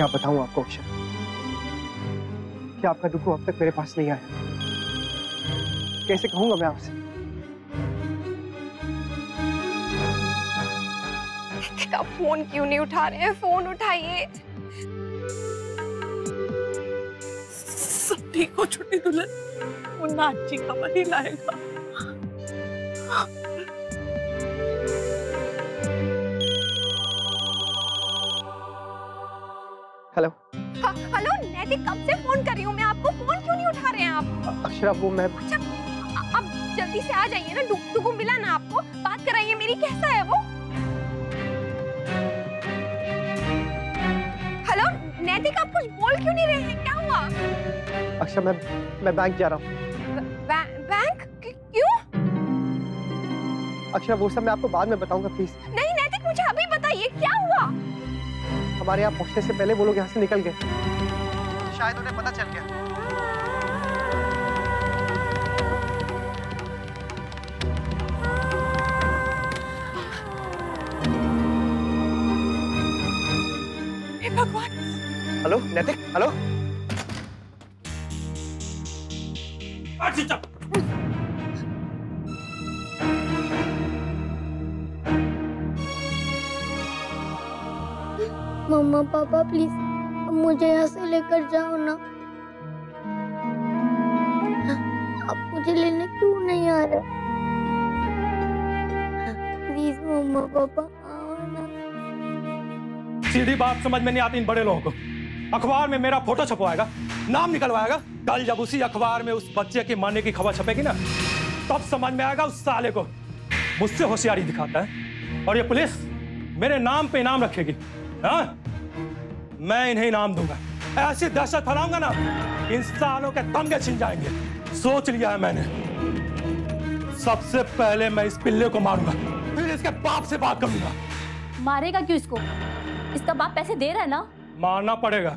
क्या बताऊं आपको अक्षर कि आपका दुखू अब तक मेरे पास नहीं आया। कैसे कहूंगा मैं आपसे? आप फोन क्यों नहीं उठा रहे हैं? फोन उठाइए। सब ठीक हो छोटी दुल्हन, मुन्ना अच्छी खबर ही लाएगा। हेलो। हेलो नैतिक, कब से फोन कर रही हूँ मैं आपको, फोन क्यों नहीं उठा रहे हैं आप? अक्षरा वो मैं अच्छा अब जल्दी से आ जाइए ना, डुगू मिला ना आपको? बात कराइए मेरी, कैसा है वो? हेलो नैतिक, आप कुछ बोल क्यों नहीं रहे हैं? क्या हुआ? अक्षरा मैं बैंक जा रहा हूँ। बैंक? क्यों? अक्षरा वो सब मैं आपको बाद में बताऊंगा प्लीज। नहीं नैतिक, मुझे अभी बताइए क्या हुआ? हमारे यहाँ पहुंचने से पहले वो लोग यहाँ से निकल गए। शायद उन्हें पता चल गया। हे भगवान। हेलो नैतिक, हेलो। मम्मा पापा प्लीज मुझे यहाँ से लेकर जाओ ना। आप मुझे लेने क्यों नहीं आ रहे? प्लीज मम्मा पापा आओ ना। सीधी बात समझ में नहीं आती इन बड़े लोगों को। अखबार में मेरा फोटो छपवाएगा, नाम निकलवाएगा, कल जब उसी अखबार में उस बच्चे के मरने की खबर छपेगी ना, तब समझ में आएगा उस साले को मुझसे होशियारी दिखाता है। और ये पुलिस मेरे नाम पे इनाम रखेगी। हाँ? मैं इन्हें इनाम दूंगा, ऐसी दहशत फैलाऊंगा ना, इन सालों के तमगे छिन जाएंगे। सोच लिया है मैंने। सबसे पहले मैं इस पिल्ले को मारूंगा, फिर इसके बाप से बात करूंगा। मारेगा क्यों इसको? इसका बाप पैसे दे रहा है ना। मारना पड़ेगा,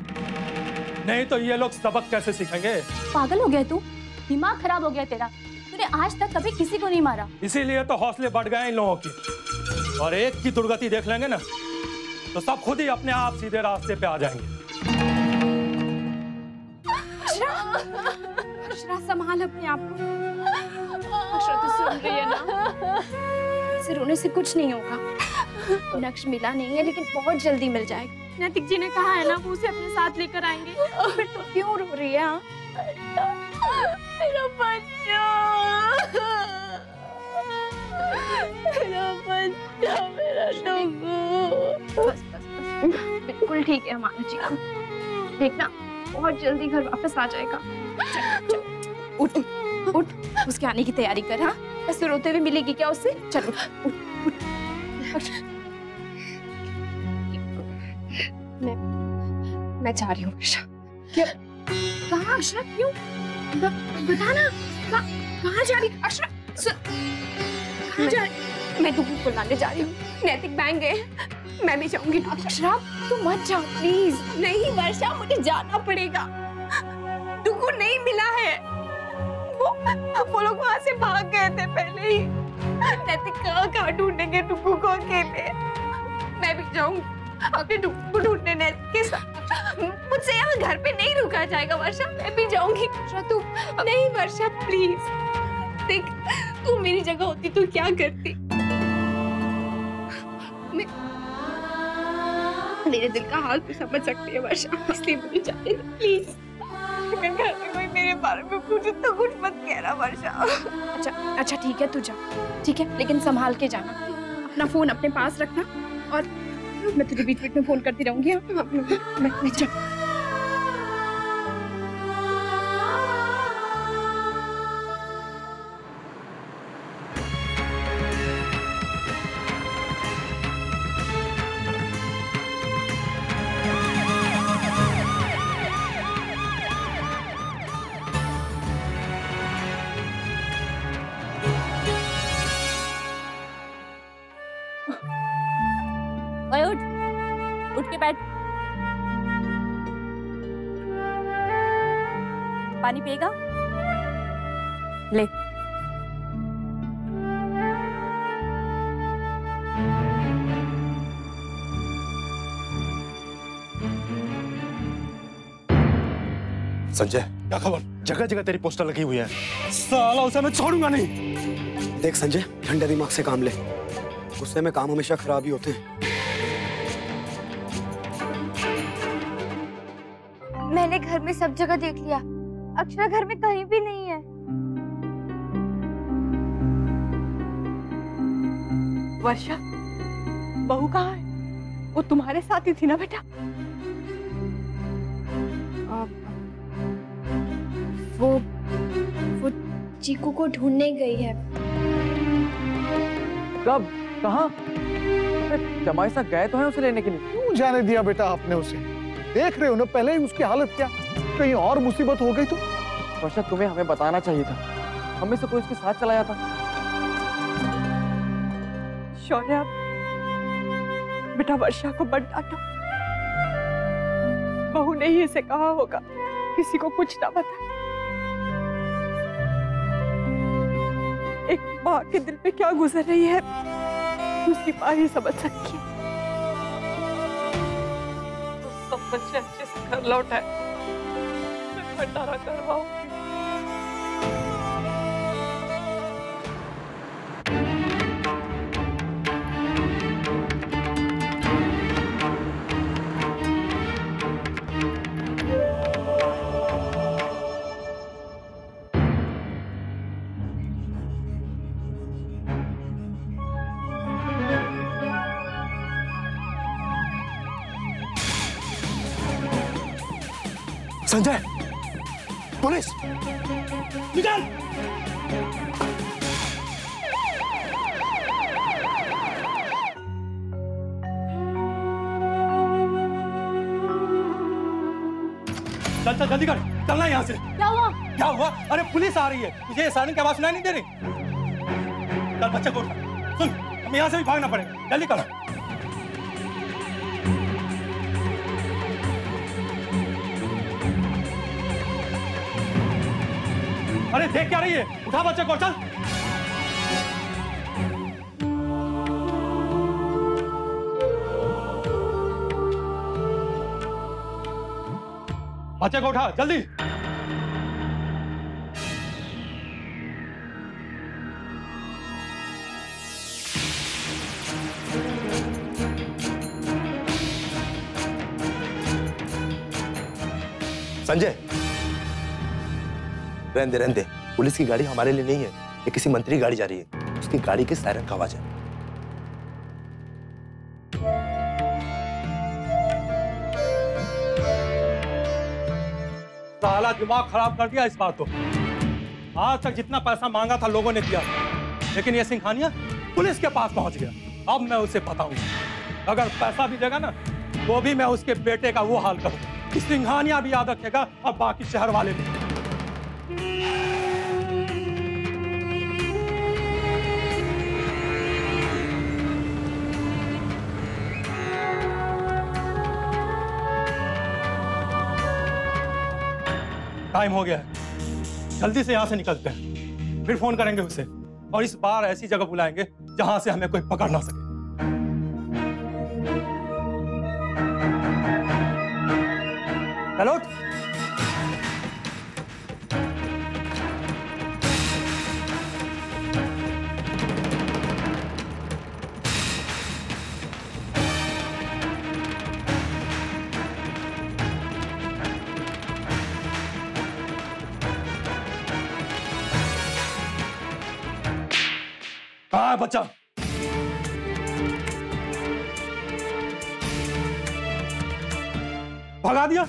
नहीं तो ये लोग सबक कैसे सीखेंगे? पागल हो गया तू? दिमाग खराब हो गया तेरा? तूने आज तक कभी किसी को नहीं मारा। इसीलिए तो हौसले बढ़ गए इन लोगों की। और एक की दुर्गति देख लेंगे ना, तो सब खुद ही अपने आप सीधे रास्ते पे आ जाएंगे। अक्षरा संभाल अपने आप को। अक्षरा तो सुन रही है ना? इसे रोने से कुछ नहीं होगा। नक्श मिला नहीं है लेकिन बहुत जल्दी मिल जाएगा। नैतिक जी ने कहा है ना वो उसे अपने साथ लेकर आएंगे। फिर तो क्यों रो रही है? मेरा बच्चा, मेरा बच्चा, मेरा डुगू। बस बस बस, बिल्कुल ठीक है हमारा जी। देखना बहुत जल्दी घर वापस आ जाएगा। चल, चल, उठ उठ उठ, उसके आने की तैयारी कर। हाँ, ऐसे रोते हुए मिलेगी क्या उससे? चल उठ उठ उठ। मैं जा रही हूँ अक्षरा। क्या? कहाँ अक्षरा? क्यों? बता ना, कहाँ जा रही अक्षरा? कहाँ जा रही? मैं डुगू को लाने जा रही हूँ। नैतिक बैंक गए, मैं भी जाऊंगी। अक्षरा तू मत जा प्लीज। नहीं वर्षा, मुझे जाना पड़ेगा। डुगू नहीं मिला है, वो लोग वहां से भाग गए थे पहले ही। नैतिक कहाँ ढूंढेंगे डुगू को अकेले? मैं भी जाऊंगी अपने डुगू को ढूंढने नैतिक के साथ। मुझसे यहाँ घर पे नहीं रुका जाएगा वर्षा, मैं भी जाऊंगी। वर्षा तू नहीं, वर्षा प्लीज देख, तू मेरी जगह होती तो क्या करती? मेरे दिल का हाल तू समझ सकती है वर्षा, इसलिए मुझे जाने दे प्लीज। अगर घर में कोई मेरे बारे में पूछे तो कुछ मत कहना वर्षा। अच्छा अच्छा ठीक है, तू जा, ठीक है, लेकिन संभाल के जाना। अपना फोन अपने पास रखना और मैं तुझे बीच बीच में फोन करती रहूंगी। मैं जा। उठ के बैठ। पानी पिएगा? ले। संजय, क्या खबर? जगह जगह तेरी पोस्टर लगी हुई है। साला उसे मैं छोड़ूंगा नहीं। देख संजय, ठंडे दिमाग से काम ले, गुस्से में काम हमेशा खराब ही होते हैं। मैंने घर में सब जगह देख लिया, अक्षरा घर में कहीं भी नहीं है। वर्षा, बहू कहाँ है? वो तुम्हारे साथ ही थी ना बेटा? वो चीकू को ढूंढने गई है। कब? कहाँ? जमाई साहब गए तो हैं उसे लेने के लिए। क्यों जाने दिया बेटा आपने उसे? देख रहे हो ना पहले ही उसकी हालत क्या, कहीं और मुसीबत हो गई तो। वर्षा, तुम्हें हमें बताना चाहिए था, हमें से कोई उसके साथ चला जाता। शौर्य, बेटा वर्षा को मत डांटो। बहू ने ही इसे कहा होगा किसी को कुछ ना बता। एक माँ के दिल पे क्या गुजर रही है उसकी माँ ही समझ सकती है। तो सब बच्चे अच्छे से घर लौट आए, मैं भंडारा करवाऊंगी। संजय, पुलिस! निकाल! चल चल जल्दी कर, चलना यहाँ से। क्या हुआ? क्या हुआ? अरे पुलिस आ रही है, तुझे सायरन की आवाज सुनाई नहीं दे रही? चल बच्चे को उठा, सुन, हमें यहाँ से भी भागना पड़ेगा, जल्दी कर। अरे देख क्या रही है? उठा बच्चे को, चल। बच्चे को उठा, जल्दी। संजय, रहने दे, पुलिस की गाड़ी हमारे लिए नहीं है, ये किसी मंत्री की गाड़ी जा रही है, उसकी गाड़ी की सायरन का आवाज है। साला दिमाग खराब कर दिया इस बात को। आज तक जितना पैसा मांगा था लोगों ने दिया, लेकिन ये सिंघानिया पुलिस के पास पहुंच गया। अब मैं उसे बताऊंगा, अगर पैसा भी देगा ना वो भी मैं उसके बेटे का वो हाल करूंगा। सिंघानिया भी याद रखेगा और बाकी शहर वाले भी। टाइम हो गया है, जल्दी से यहाँ से निकलते हैं, फिर फोन करेंगे उसे और इस बार ऐसी जगह बुलाएंगे जहां से हमें कोई पकड़ ना सके। हेलो, कहाँ है बच्चा? भगा दिया?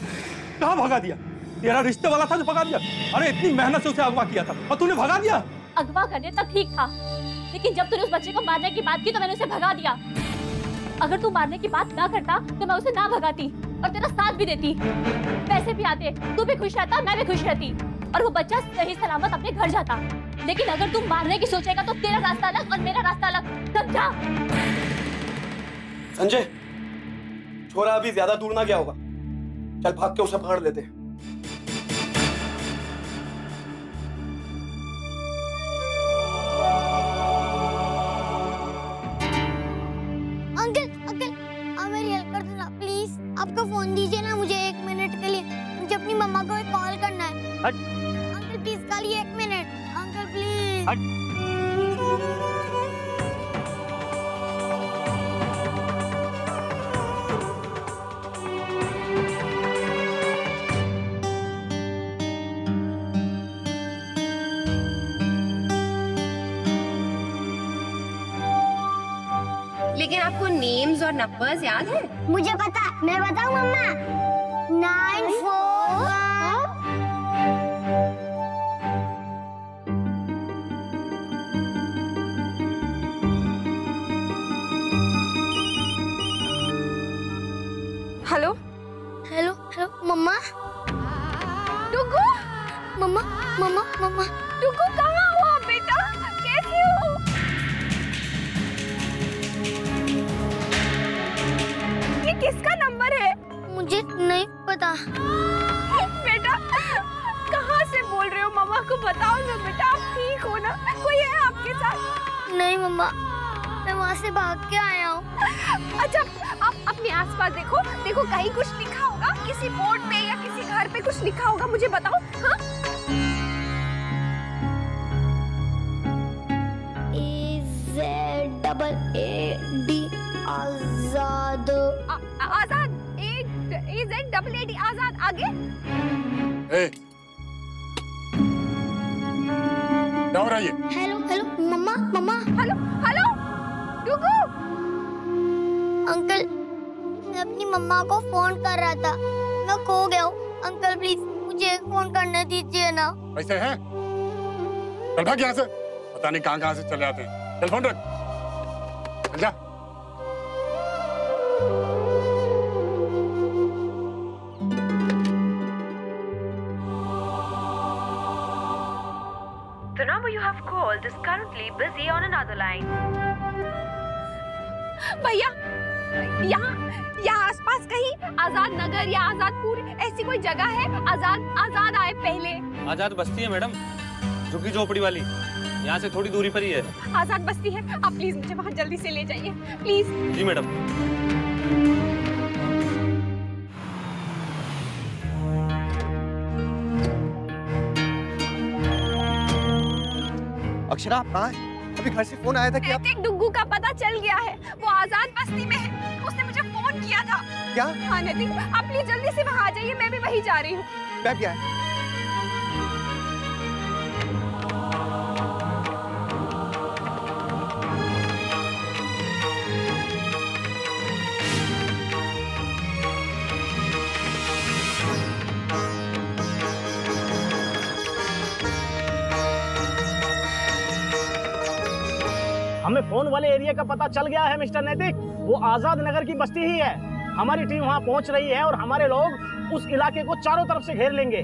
कहाँ भगा दिया? तेरा रिश्ते वाला था जो भगा दिया? अरे इतनी मेहनत से उसे अगवा किया था और तूने भगा दिया? अगवा करने तक ठीक था, लेकिन जब तूने उस बच्चे को मारने की बात की तो मैंने उसे भगा दिया। अगर तू मारने की बात ना करता तो मैं उसे ना भगाती और तेरा साथ भी देती। पैसे भी आते, तू भी खुश रहता, मैं भी खुश रहती और वो बच्चा सही सलामत अपने घर जाता। लेकिन अगर तू मारने की सोचेगा तो तेरा रास्ता अलग और मेरा रास्ता अलग, समझा? संजय, छोरा अभी ज्यादा दूर ना गया होगा, चल भाग के उसे पकड़ लेते हैं। अंकल अंकल, आप मेरी हेल्प कर दो ना प्लीज। आपका फोन दीजिए ना मुझे 1 मिनट के लिए, मुझे अपनी मम्मा को एक कॉल करना लेकिन आपको नेम्स और नंबर्स याद है? मुझे पता, मैं बताऊं मम्मा? 941। हेलो हेलो हेलो मम्मा। डुगू, मम्मा मम्मा मम्मा। डुगू कहाँ हो आप बेटा? कैसे हो? ये किसका नंबर है? मुझे नहीं पता। बेटा कहाँ से बोल रहे हो? मम्मा को बताओ ना बेटा, आप ठीक हो ना? कोई है आपके साथ? नहीं मम्मा, मैं वहाँ से भाग के आया हूँ। अच्छा, आप अपने आसपास देखो, देखो कहीं कुछ लिखा होगा, किसी बोर्ड पे या किसी घर पे कुछ लिखा होगा, मुझे बताओ। हाँ? AZAAD आजाद। आजाद। AZAAD आजाद। आगे? क्या हो रहा है ये? Hello hello mamma mamma. Hello hello डुगू। अंकल, मैं अपनी मम्मा को फोन कर रहा था, मैं खो गया हूँ। अंकल प्लीज मुझे फोन करने दीजिए ना। ऐसे हैं? चल भाग यहाँ से, पता नहीं कहाँ से चले आते हैं। चल फोन रख, चल जा। The number you have called is currently busy on another line. भैया, यहाँ आसपास कहीं आजाद नगर या आजादपुर ऐसी कोई जगह है? आजाद आए पहले। आजाद बस्ती है मैडम, झुग्गी झोपड़ी वाली, यहाँ से थोड़ी दूरी पर ही है। आजाद बस्ती है, आप प्लीज मुझे वहाँ जल्दी से ले जाइए प्लीज। Ji madam. अक्षरा आप कहाँ हैं? अभी घर से फोन आया था कि आप... डुगू का पता चल गया है, वो आजाद बस्ती में है, उसने मुझे फोन किया था। क्या? हाँ नैतिक, आप प्लीज जल्दी से वहाँ आ जाइए, मैं भी वहीं जा रही हूँ। मैं क्या है? हमें फोन वाले एरिया का पता चल गया है मिस्टर नैतिक, वो आजाद नगर की बस्ती ही है। हमारी टीम वहां पहुंच रही है और हमारे लोग उस इलाके को चारों तरफ से घेर लेंगे।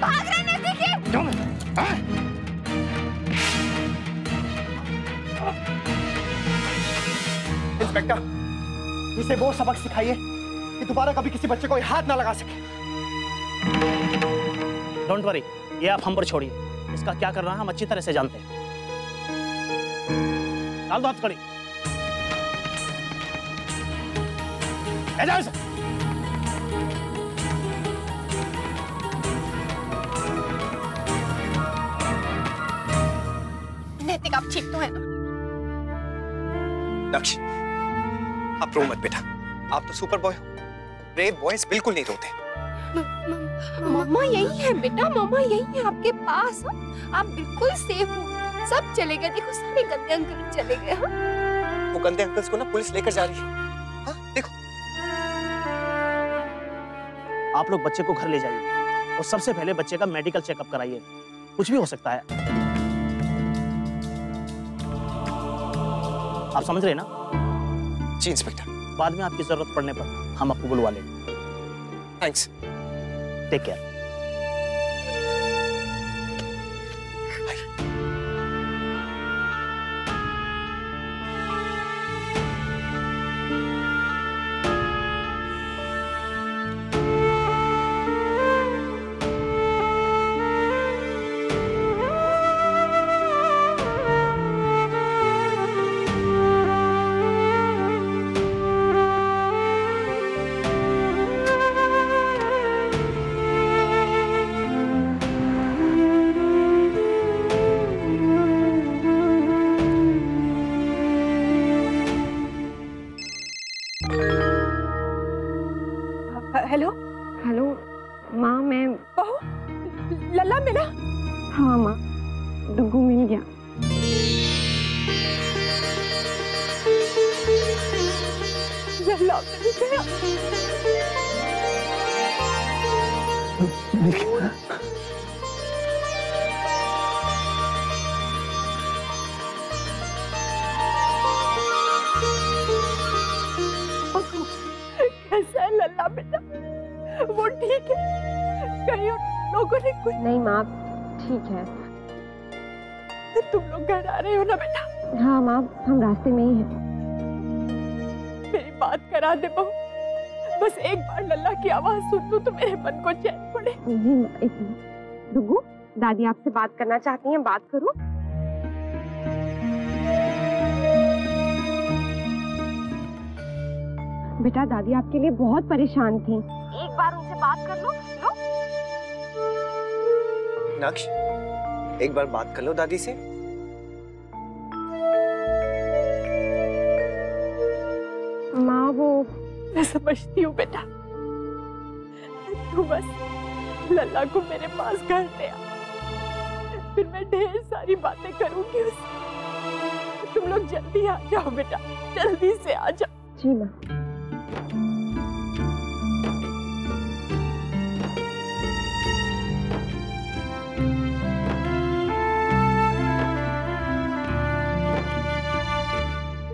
भाग रहे नजदीक है। इंस्पेक्टर, इसे वो सबक सिखाइए कि दोबारा कभी किसी बच्चे को हाथ ना लगा सके। डोंट वरी, ये आप हम पर छोड़िए। इसका क्या करना है हम अच्छी तरह से जानते हैं। डाल दो हथकड़ी। ले जाओ इसे। नैतिक, आप ठीक तो है ना? नक्श, आप रो मत बेटा, आप तो सुपर बॉय हो। ब्रेव बॉयज बिल्कुल नहीं रोते। मम्मा यही है बेटा, मम्मा यही है आपके पास। आप बिल्कुल सेफ हो, सब चले गए। देखो सारे गंदे अंकल चले गए। हाँ, वो गंदे अंकल्स को ना पुलिस लेकर जा रही है। हाँ देखो। आप लोग बच्चे को घर ले जाइए और सबसे पहले बच्चे का मेडिकल चेकअप कराइए। कुछ भी हो सकता है। आप समझ रहे हैं ना? जी इंस्पेक्टर। बाद में आपकी जरूरत पड़ने पर हम आपको बुलवा लेंगे। Thanks. Take care. Hello hello माँ, मैं बहू लल्ला मिला? हाँ माँ, डुगू मिल गया। लल्ला मिल गया। कैसा है लल्ला बेटा? वो ठीक है? कहीं उन लोगों ने कुछ? नहीं माँ, ठीक है। तुम लोग घर आ रहे हो ना बेटा? हाँ माँ, हम रास्ते में ही हैं। मेरी बात करा दे बहू, बस एक बार लल्ला की आवाज सुन लूं तो मेरे मन को चैन पड़े। जी माँ, एक मिनट। डुगू, दादी आपसे बात करना चाहती हैं, बात करूं? बेटा, दादी आपके लिए बहुत परेशान थी, एक बार उनसे बात कर लो। लो। नक्श, एक बार बात कर लो दादी से। माँ वो मैं समझती हूँ बेटा, तू बस लल्ला को मेरे पास घर ले आ, फिर मैं ढेर सारी बातें करूंगी उससे। तुम लोग जल्दी आ जाओ बेटा, जल्दी से आ जाओ। जी माँ।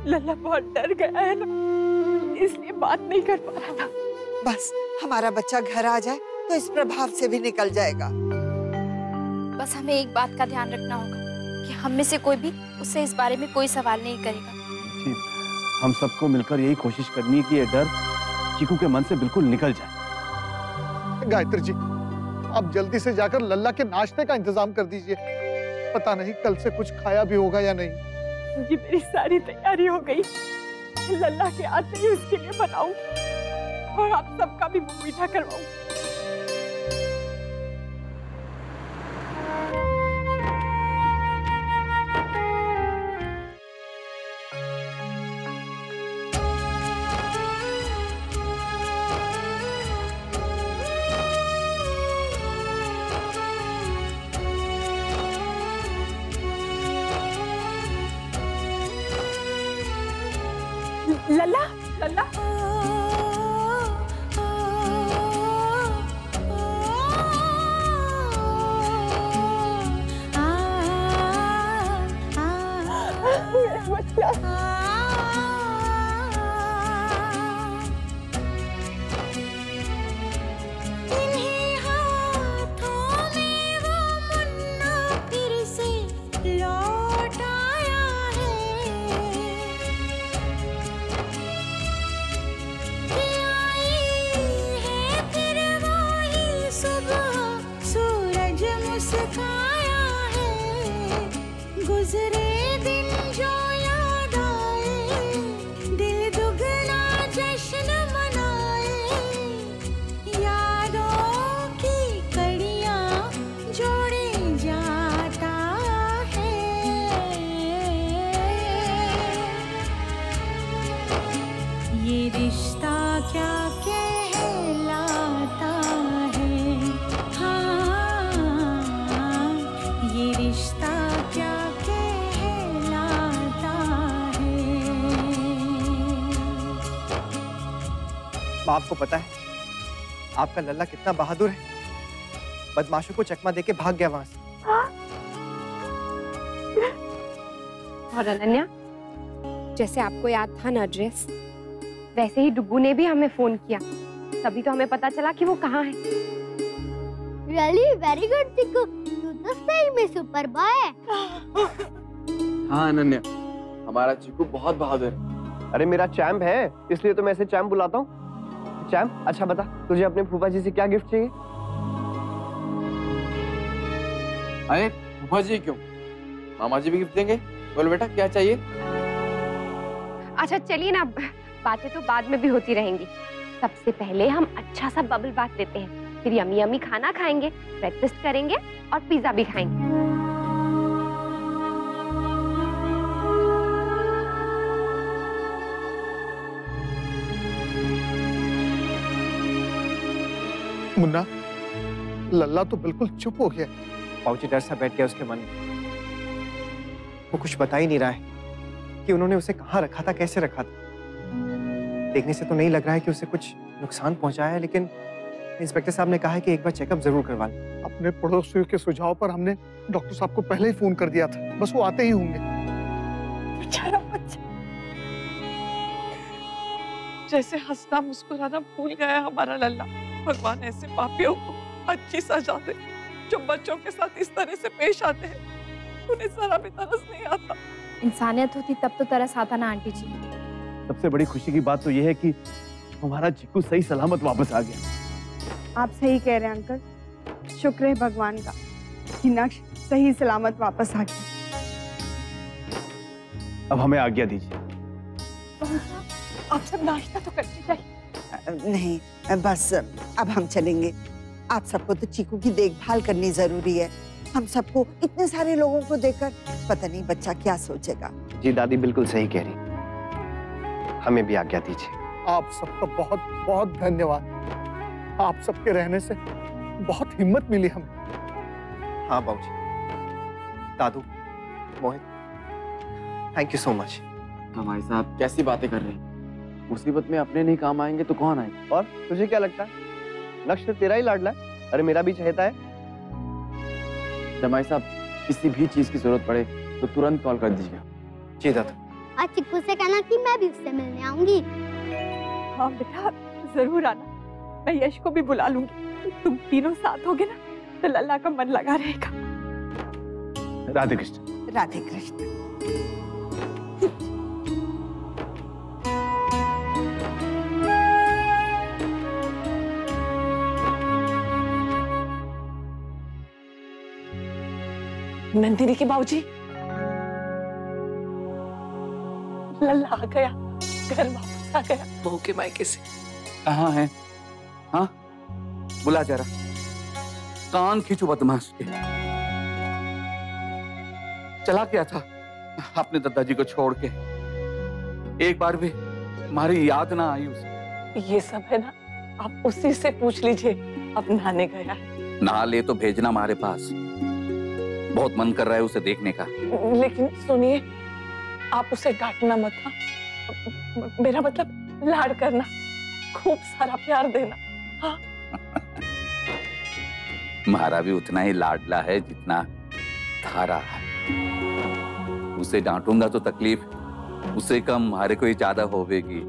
लल्ला बहुत डर गया है ना, इसलिए बात नहीं कर पा रहा था। बस हमारा बच्चा घर आ जाए तो इस प्रभाव से भी निकल जाएगा। बस हमें एक बात का ध्यान रखना होगा कि हम में से कोई भी उससे इस बारे में कोई सवाल नहीं करेगा। जी, हम सबको मिलकर यही कोशिश करनी है कि ये डर चीकू के मन से बिल्कुल निकल जाए। गायत्री जी, आप जल्दी से जाकर लल्ला के नाश्ते का इंतजाम कर दीजिए। पता नहीं कल से कुछ खाया भी होगा या नहीं। जी मेरी सारी तैयारी हो गई, लल्ला के आते ही उसके लिए बनाऊंगी और आप सबका भी मुंह मीठा करवाऊंगी। लल्ला, लल्ला, गुजरे दिन जो याद आए, दिल दुगना जश्न मनाए, यादों की कड़ियां जोड़े जाता है। ये रिश्ता क्या कहलाता है, हाँ, ये रिश्ता क्या कहलाता है। आपको पता है आपका लल्ला कितना बहादुर है, बदमाशों को चकमा देके भाग गया वहां से। और अनन्या, जैसे आपको याद था ना एड्रेस, वैसे ही डुग्गू ने भी हमें फोन किया, तभी तो हमें पता चला कि वो कहाँ है। Really very good चिकू, तू तो सही में सुपर बॉय है। हाँ अनन्या, हमारा चिकू बहुत बहादुर है। अरे मेरा चैम्प है, इसलिए तो मैं इसे चैम्प बुलाता हूँ। चैम्प, अच्छा बता, तुझे अपने फूफा जी से क्या गिफ्ट चाहिए? अरे फूफा जी क्यों, मामा जी भी गिफ्ट देंगे। बोल बेटा क्या चाहिए? अच्छा चलिए ना, बातें तो बाद में भी होती रहेंगी। सबसे पहले हम अच्छा सा बबल बात लेते हैं, फिर यमी यमी खाना खाएंगे, ब्रेकफास्ट करेंगे और पिज्जा भी खाएंगे। मुन्ना, लल्ला तो बिल्कुल चुप हो गया। बाबूजी डर सा बैठ गया उसके मन में। वो कुछ बता ही नहीं रहा है कि उन्होंने उसे कहाँ रखा था, कैसे रखा था। देखने से तो नहीं लग रहा है कि उसे कुछ नुकसान पहुंचाया है, लेकिन इंस्पेक्टर साहब ने कहा है कि एक बार चेकअप जरूर करवा लें। अपने पड़ोसियों के सुझाव पर हमने डॉक्टर साहब को पहले ही फोन कर दिया था, बस वो आते ही होंगे। बेचारा बच्चा, जैसे हंसना मुस्कुराना भूल गया हमारा लल्ला। भगवान ऐसे पापियों को अच्छी सजा दे जो बच्चों के साथ इस तरह से पेश आते हैं। उन्हें जरा भी तरस नहीं आता। इंसानियत होती तब तो तरस आता ना आंटी जी। सबसे बड़ी खुशी की बात तो यह है कि हमारा चिक्कू सही सलामत वापस आ गया। आप सही कह रहे हैं अंकल, शुक्र है भगवान का कि नक्श सही सलामत वापस आ गया। अब हमें आज्ञा दीजिए। आप सब नाश्ता तो करके जाइए। नहीं, बस अब हम चलेंगे। आप सबको तो चीकू की देखभाल करनी जरूरी है। हम सबको इतने सारे लोगों को देखकर पता नहीं बच्चा क्या सोचेगा। जी दादी बिल्कुल सही कह रही, हमें भी आज्ञा दीजिए। आप सबका बहुत बहुत धन्यवाद। आप सबके रहने से बहुत हिम्मत मिली हमें। हाँ बाबूजी, दादू, मोहित, थैंक यू सो मच। हाँ भाई साहब, कैसी बातें कर रहे हैं। मुसीबत में अपने नहीं काम आएंगे तो कौन आएंगे। और तुझे क्या लगता है, नक्श तेरा ही लाडला है? अरे मेरा भी चहेता है। जमाई साहब, किसी भी चीज की जरूरत पड़े तो तुरंत कॉल कर दीजिएगा। जी दादा। आज चिक्कू से कहना कि मैं भी उससे मिलने आऊंगी। हाँ बेटा, जरूर आना। मैं यश को भी बुला लूंगी। तुम तीनों साथ होगे ना तो लल्ला का मन लगा रहेगा। राधे कृष्ण। राधे कृष्ण। नंदिनी के बाबूजी, लल्ला आ गया, घर वापस आ गया। बहू के मायके से। कहाँ है? हाँ, बुला जरा। कान खींचो बदमाश के। चला गया था अपने दादाजी को छोड़ के, एक बार भी हमारी याद ना आई उसे। ये सब है ना, आप उसी से पूछ लीजिए। अब नहाने गया है। नहा ले तो भेजना हमारे पास, बहुत मन कर रहा है उसे देखने का। लेकिन सुनिए, आप उसे डांटना मत। हाँ, मेरा मतलब लाड करना, खूब सारा प्यार देना। हाँ? हमारा भी उतना ही लाडला है जितना थारा है। उसे डांटूंगा तो तकलीफ उससे कम हमारे को ही ज्यादा होगी।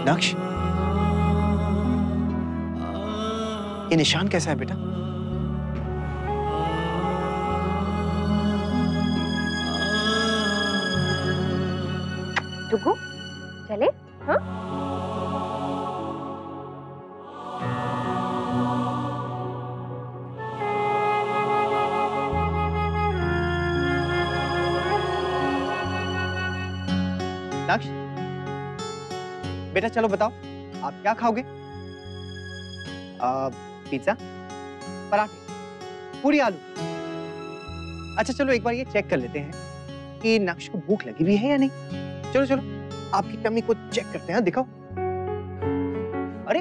नक्श, ये निशान कैसा है बेटा? जुगू चले? हाँ नक्श, बेटा चलो बताओ आप क्या खाओगे? पिज्जा, पराठे, पूरी, आलू। अच्छा चलो एक बार ये चेक कर लेते हैं कि नक्श को भूख लगी भी है या नहीं। चलो चलो आपकी टमी को चेक करते हैं, दिखाओ। अरे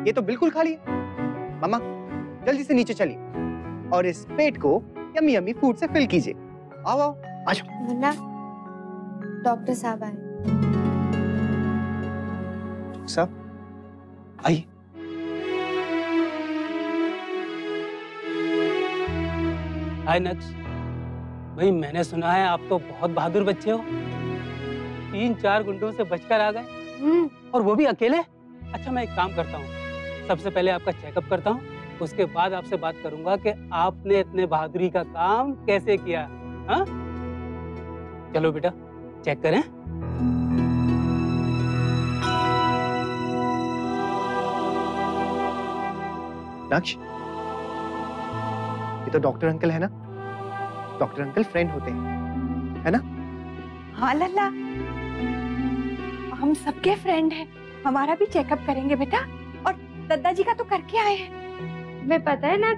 ये तो बिल्कुल खाली है। मामा जल्दी से नीचे चलिए और इस पेट को यम्मी यम्मी फूड से फिल कीजिए। आओ आओ आ जाओ। मुन्ना, डॉक्टर साहब आए। सब आइए। हाय नक्श, भाई मैंने सुना है आप तो बहुत बहादुर बच्चे हो। 3-4 गुंडों से बचकर आ गए और वो भी अकेले। अच्छा मैं एक काम करता हूँ, सबसे पहले आपका चेकअप करता हूँ, उसके बाद आपसे बात करूंगा कि आपने इतने बहादुरी का काम कैसे किया। हाँ चलो बेटा चेक करें। नक्श, ये तो डॉक्टर अंकल है ना? डॉक्टर अंकल फ्रेंड होते हैं, है ना? हाँ लल्ला, हम सबके फ्रेंड हैं। हमारा भी चेकअप करेंगे बेटा, और दादाजी का तो करके आए हैं। मैं पता है ना,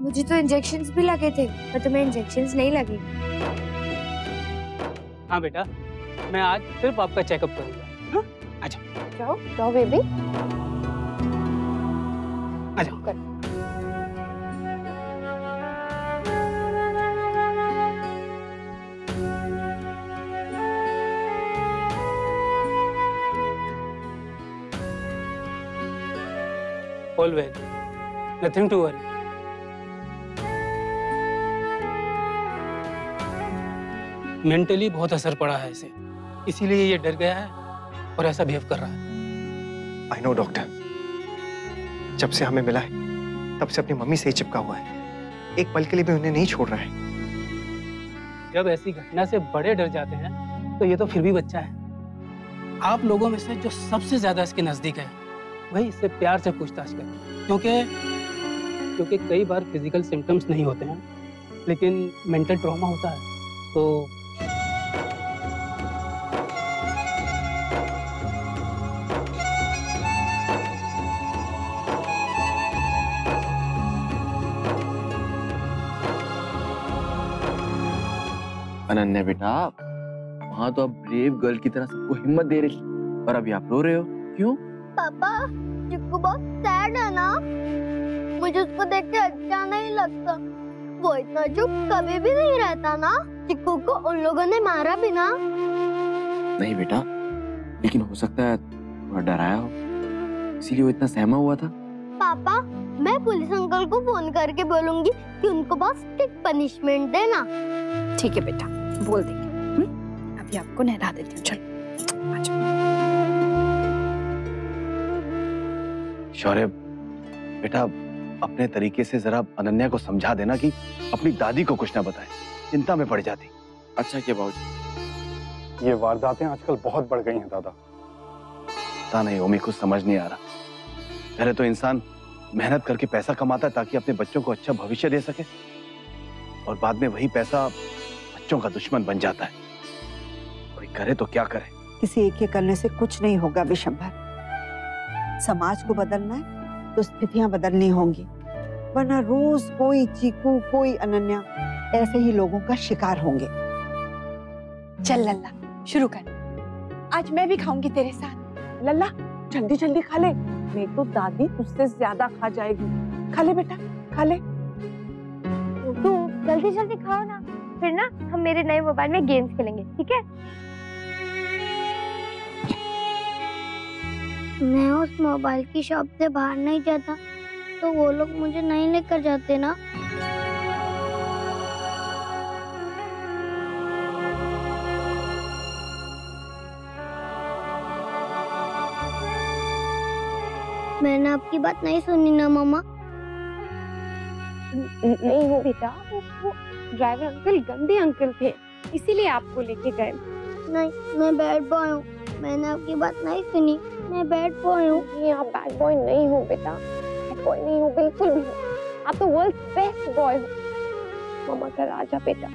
मुझे तो इंजेक्शंस भी लगे थे, पर तुम्हें इंजेक्शंस नहीं लगे। हाँ बेटा, मैं आज सिर्फ आपका चेकअप करूंगा। हाँ? आ जाओ। जाओ जाओ बेबी। आ जाओ। All well, nothing to worry. Mentally बहुत असर पड़ा है इसे, इसीलिए ये डर गया है और ऐसा बिहेव कर रहा है। I know डॉक्टर, जब से हमें मिला है तब से अपनी मम्मी से ही चिपका हुआ है। एक पल के लिए भी उन्हें नहीं छोड़ रहा है। जब ऐसी घटना से बड़े डर जाते हैं तो ये तो फिर भी बच्चा है। आप लोगों में से जो सबसे ज्यादा इसके नजदीक है वही इससे प्यार से पूछताछ करें, क्योंकि कई बार फिजिकल सिम्टम्स नहीं होते हैं लेकिन मेंटल ट्रॉमा होता है। तो अनन्या बेटा, वहाँ तो आप ब्रेव गर्ल की तरह सबको हिम्मत दे रही थी और अभी आप रो रहे हो, क्यों? पापा, चिक्कू बहुत सैड है ना, मुझे उसको देख के अच्छा नहीं लगता। वो इतना चुप कभी भी नहीं रहता ना। चिक्कू को उन लोगों ने मारा भी ना। नहीं बेटा, लेकिन हो सकता है थोड़ा डराया हो, इसीलिए वो इतना सहमा हुआ था। पापा, मैं पुलिस अंकल को फोन करके बोलूंगी कि उनको बहुत स्ट्रिक्ट पनिशमेंट देना। ठीक है बेटा, बोल देंगे। अभी आपको नहला देती हूँ, चलो। शौर्य बेटा, अपने तरीके से जरा अनन्या को समझा देना कि अपनी दादी को कुछ ना बताए, चिंता में पड़ जाती। अच्छा क्या बाबूजी? ये वारदातें आजकल बहुत बढ़ गई हैं दादा। पता नहीं ओमी, कुछ समझ नहीं आ रहा। पहले तो इंसान मेहनत करके पैसा कमाता है ताकि अपने बच्चों को अच्छा भविष्य दे सके, और बाद में वही पैसा बच्चों का दुश्मन बन जाता है। कोई करे तो क्या करे। किसी एक के करने से कुछ नहीं होगा विशंभर। समाज को बदलना है तो स्थितियां बदलनी होंगी, वरना रोज कोई चीकू कोई अनन्या ऐसे ही लोगों का शिकार होंगे। चल लल्ला, शुरू कर। आज मैं भी खाऊंगी तेरे साथ। लल्ला जल्दी जल्दी खा ले, नहीं तो दादी तुझसे ज्यादा खा जाएगी। खा ले बेटा, खा ले। तू जल्दी जल्दी खाओ ना, फिर ना हम मेरे नए मोबाइल में गेम्स खेलेंगे, ठीक है? मैं उस मोबाइल की शॉप से बाहर नहीं जाता तो वो लोग मुझे नहीं लेकर जाते ना। मैंने आपकी बात नहीं सुनी ना मामा। नहीं हो बेटा, वो ड्राइवर अंकल गंदे अंकल थे, इसीलिए आपको लेके गए। नहीं, मैं बैड बॉय हूँ। मैंने आपकी बात नहीं सुनी। मैं बैड बॉय हूँ। नहीं, आप बैड बॉय नहीं हो बेटा, बैड बॉय नहीं हो, बिल्कुल भी नहीं। आप तो वर्ल्ड बेस्ट बॉय हो, मामा का राजा बेटा।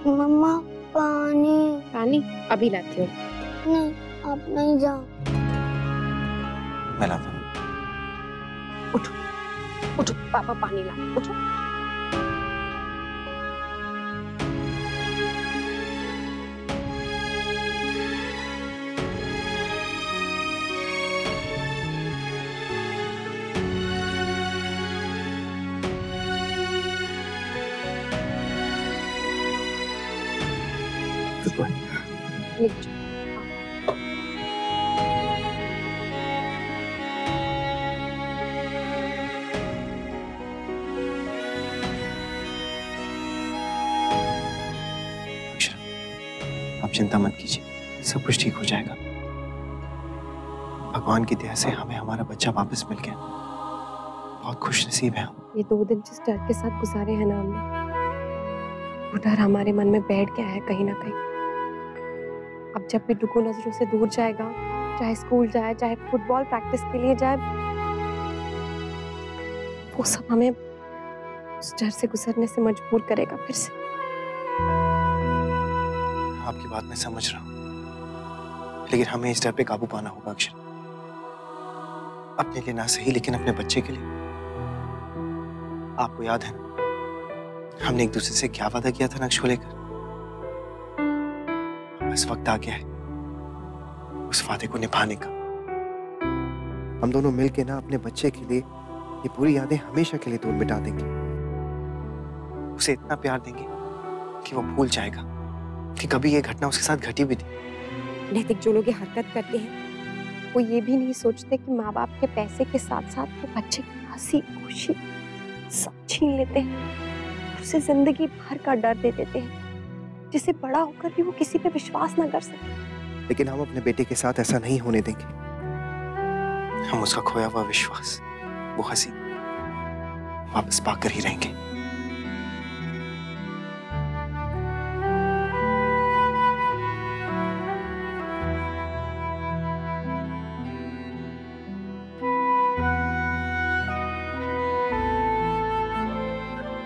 मम्मा पानी। पानी अभी लाती हूँ। नहीं, आप नहीं जाओ। मैं लाता हूँ। उठो उठो, पापा पानी ला। उठो। आप चिंता मत कीजिए, सब कुछ ठीक हो जाएगा। भगवान की दया से हमें हमारा बच्चा वापस मिल गया। बहुत खुशनसीब है हम। ये 2 दिन जिस डर के साथ गुजारे हैं ना हमने, वो डर हमारे मन में बैठ गया है कहीं ना कहीं। अब जब भी डुगू नजरों से दूर जाएगा, चाहे स्कूल जाए, चाहे फुटबॉल प्रैक्टिस के लिए जाए, वो सब हमें उस डर से गुजरने से मजबूर करेगा फिर से। आपकी बात मैं समझ रहा हूँ, लेकिन हमें इस डर पे काबू पाना होगा अक्षर। अपने लिए ना सही, लेकिन अपने बच्चे के लिए। आपको याद है ना, हमने एक दूसरे से क्या वादा किया था नक्श को लेकर? बस वक्त आ गया है उस वादे को निभाने का। हम दोनों मिलके ना अपने बच्चे के लिए ये पूरी यादें हमेशा के लिए दूर मिटा देंगे। उसे इतना प्यार देंगे कि वो भूल जाएगा कि कभी ये घटना उसके साथ घटी भी थी। नैतिक जो लोग ये हरकत करते हैं, वो ये भी नहीं सोचते कि माँ बाप के पैसे के साथ साथ वो बच्चे की हंसी खुशी सब छीन लेते हैं, उसे जिंदगी भर का डर दे देते हैं, जिसे बड़ा होकर भी वो किसी पे विश्वास ना कर सके। लेकिन हम अपने बेटे के साथ ऐसा नहीं होने देंगे। हम उसका खोया हुआ विश्वास, वो हंसी वापस पाकर ही रहेंगे।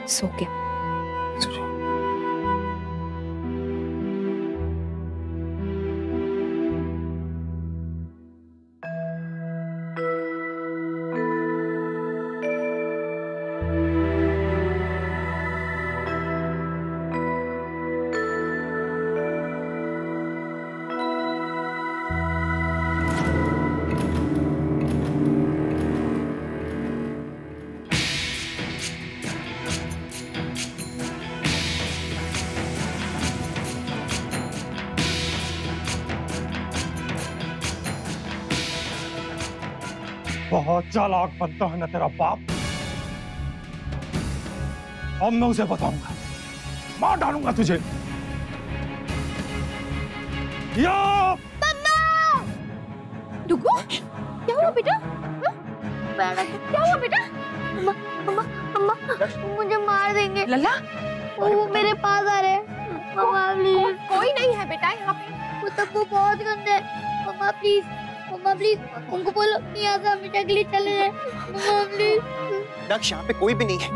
सो गया। बहुत चालाक बनता है ना तेरा बाप। अब मैं उसे बताऊंगा, मार डालूंगा तुझे। या डुगू, क्या हुआ बेटा? क्या हुआ बेटा? मम्मा मुझे मार देंगे। लल्ला, वो मेरे पास आ रहे हैं। मम्मा प्लीज। कोई नहीं है बेटा यहाँ पे। वो सब वो बहुत गंदे हैं। मम्मा प्लीज, मम्मा प्लीज उनको बोलो यहाँ से हमेशा के लिए चले जाए। मम्मा प्लीज। नक्श, यहाँ पे कोई भी नहीं है,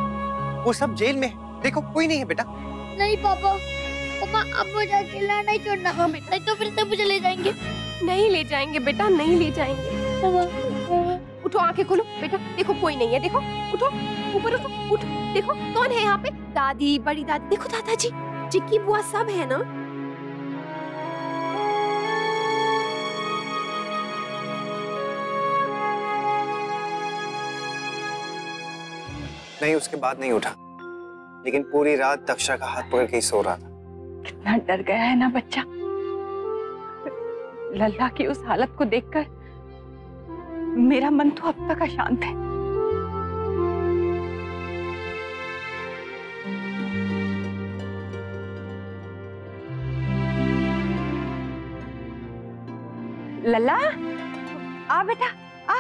वो सब जेल में है। देखो कोई नहीं है बेटा। नहीं पापा, पापा अब मुझे अकेला नहीं छोड़ना। हाँ बेटा, नहीं तो फिर से मुझे ले जाएंगे। नहीं ले जाएंगे बेटा, नहीं ले जाएंगे। उठो, आंखें खोलो बेटा, देखो कोई नहीं है। देखो, उठो, ऊपर उठो, उठ। देखो कौन है यहाँ पे? दादी, बड़ी दादी, देखो दादाजी, चिक्की बुआ सब है ना। नहीं, उसके बाद नहीं उठा, लेकिन पूरी रात दक्षा का हाथ पकड़ के ही सो रहा था। कितना डर गया है ना बच्चा। लल्ला की उस हालत को देखकर मेरा मन तो अब तक अशांत है। लल्ला, आ बेटा, आ।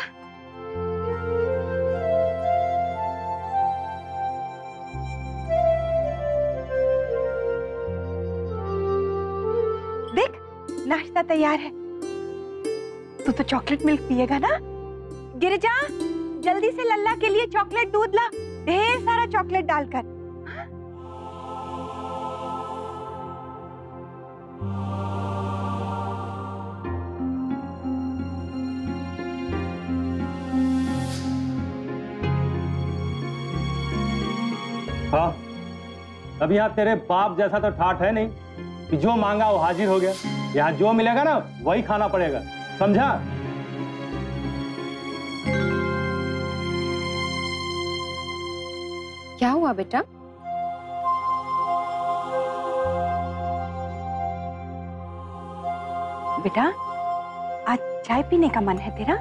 देख, नाश्ता तैयार है। तू तो चॉकलेट मिल्क पिएगा ना? गिरिजा, जल्दी से लल्ला के लिए चॉकलेट दूध ला, ढेर सारा चॉकलेट डालकर। हाँ, अब यहाँ तेरे बाप जैसा तो ठाठ है नहीं कि जो मांगा वो हाजिर हो गया। यहाँ जो मिलेगा ना वही खाना पड़ेगा, समझा? क्या हुआ बेटा? बेटा, आज चाय पीने का मन है तेरा?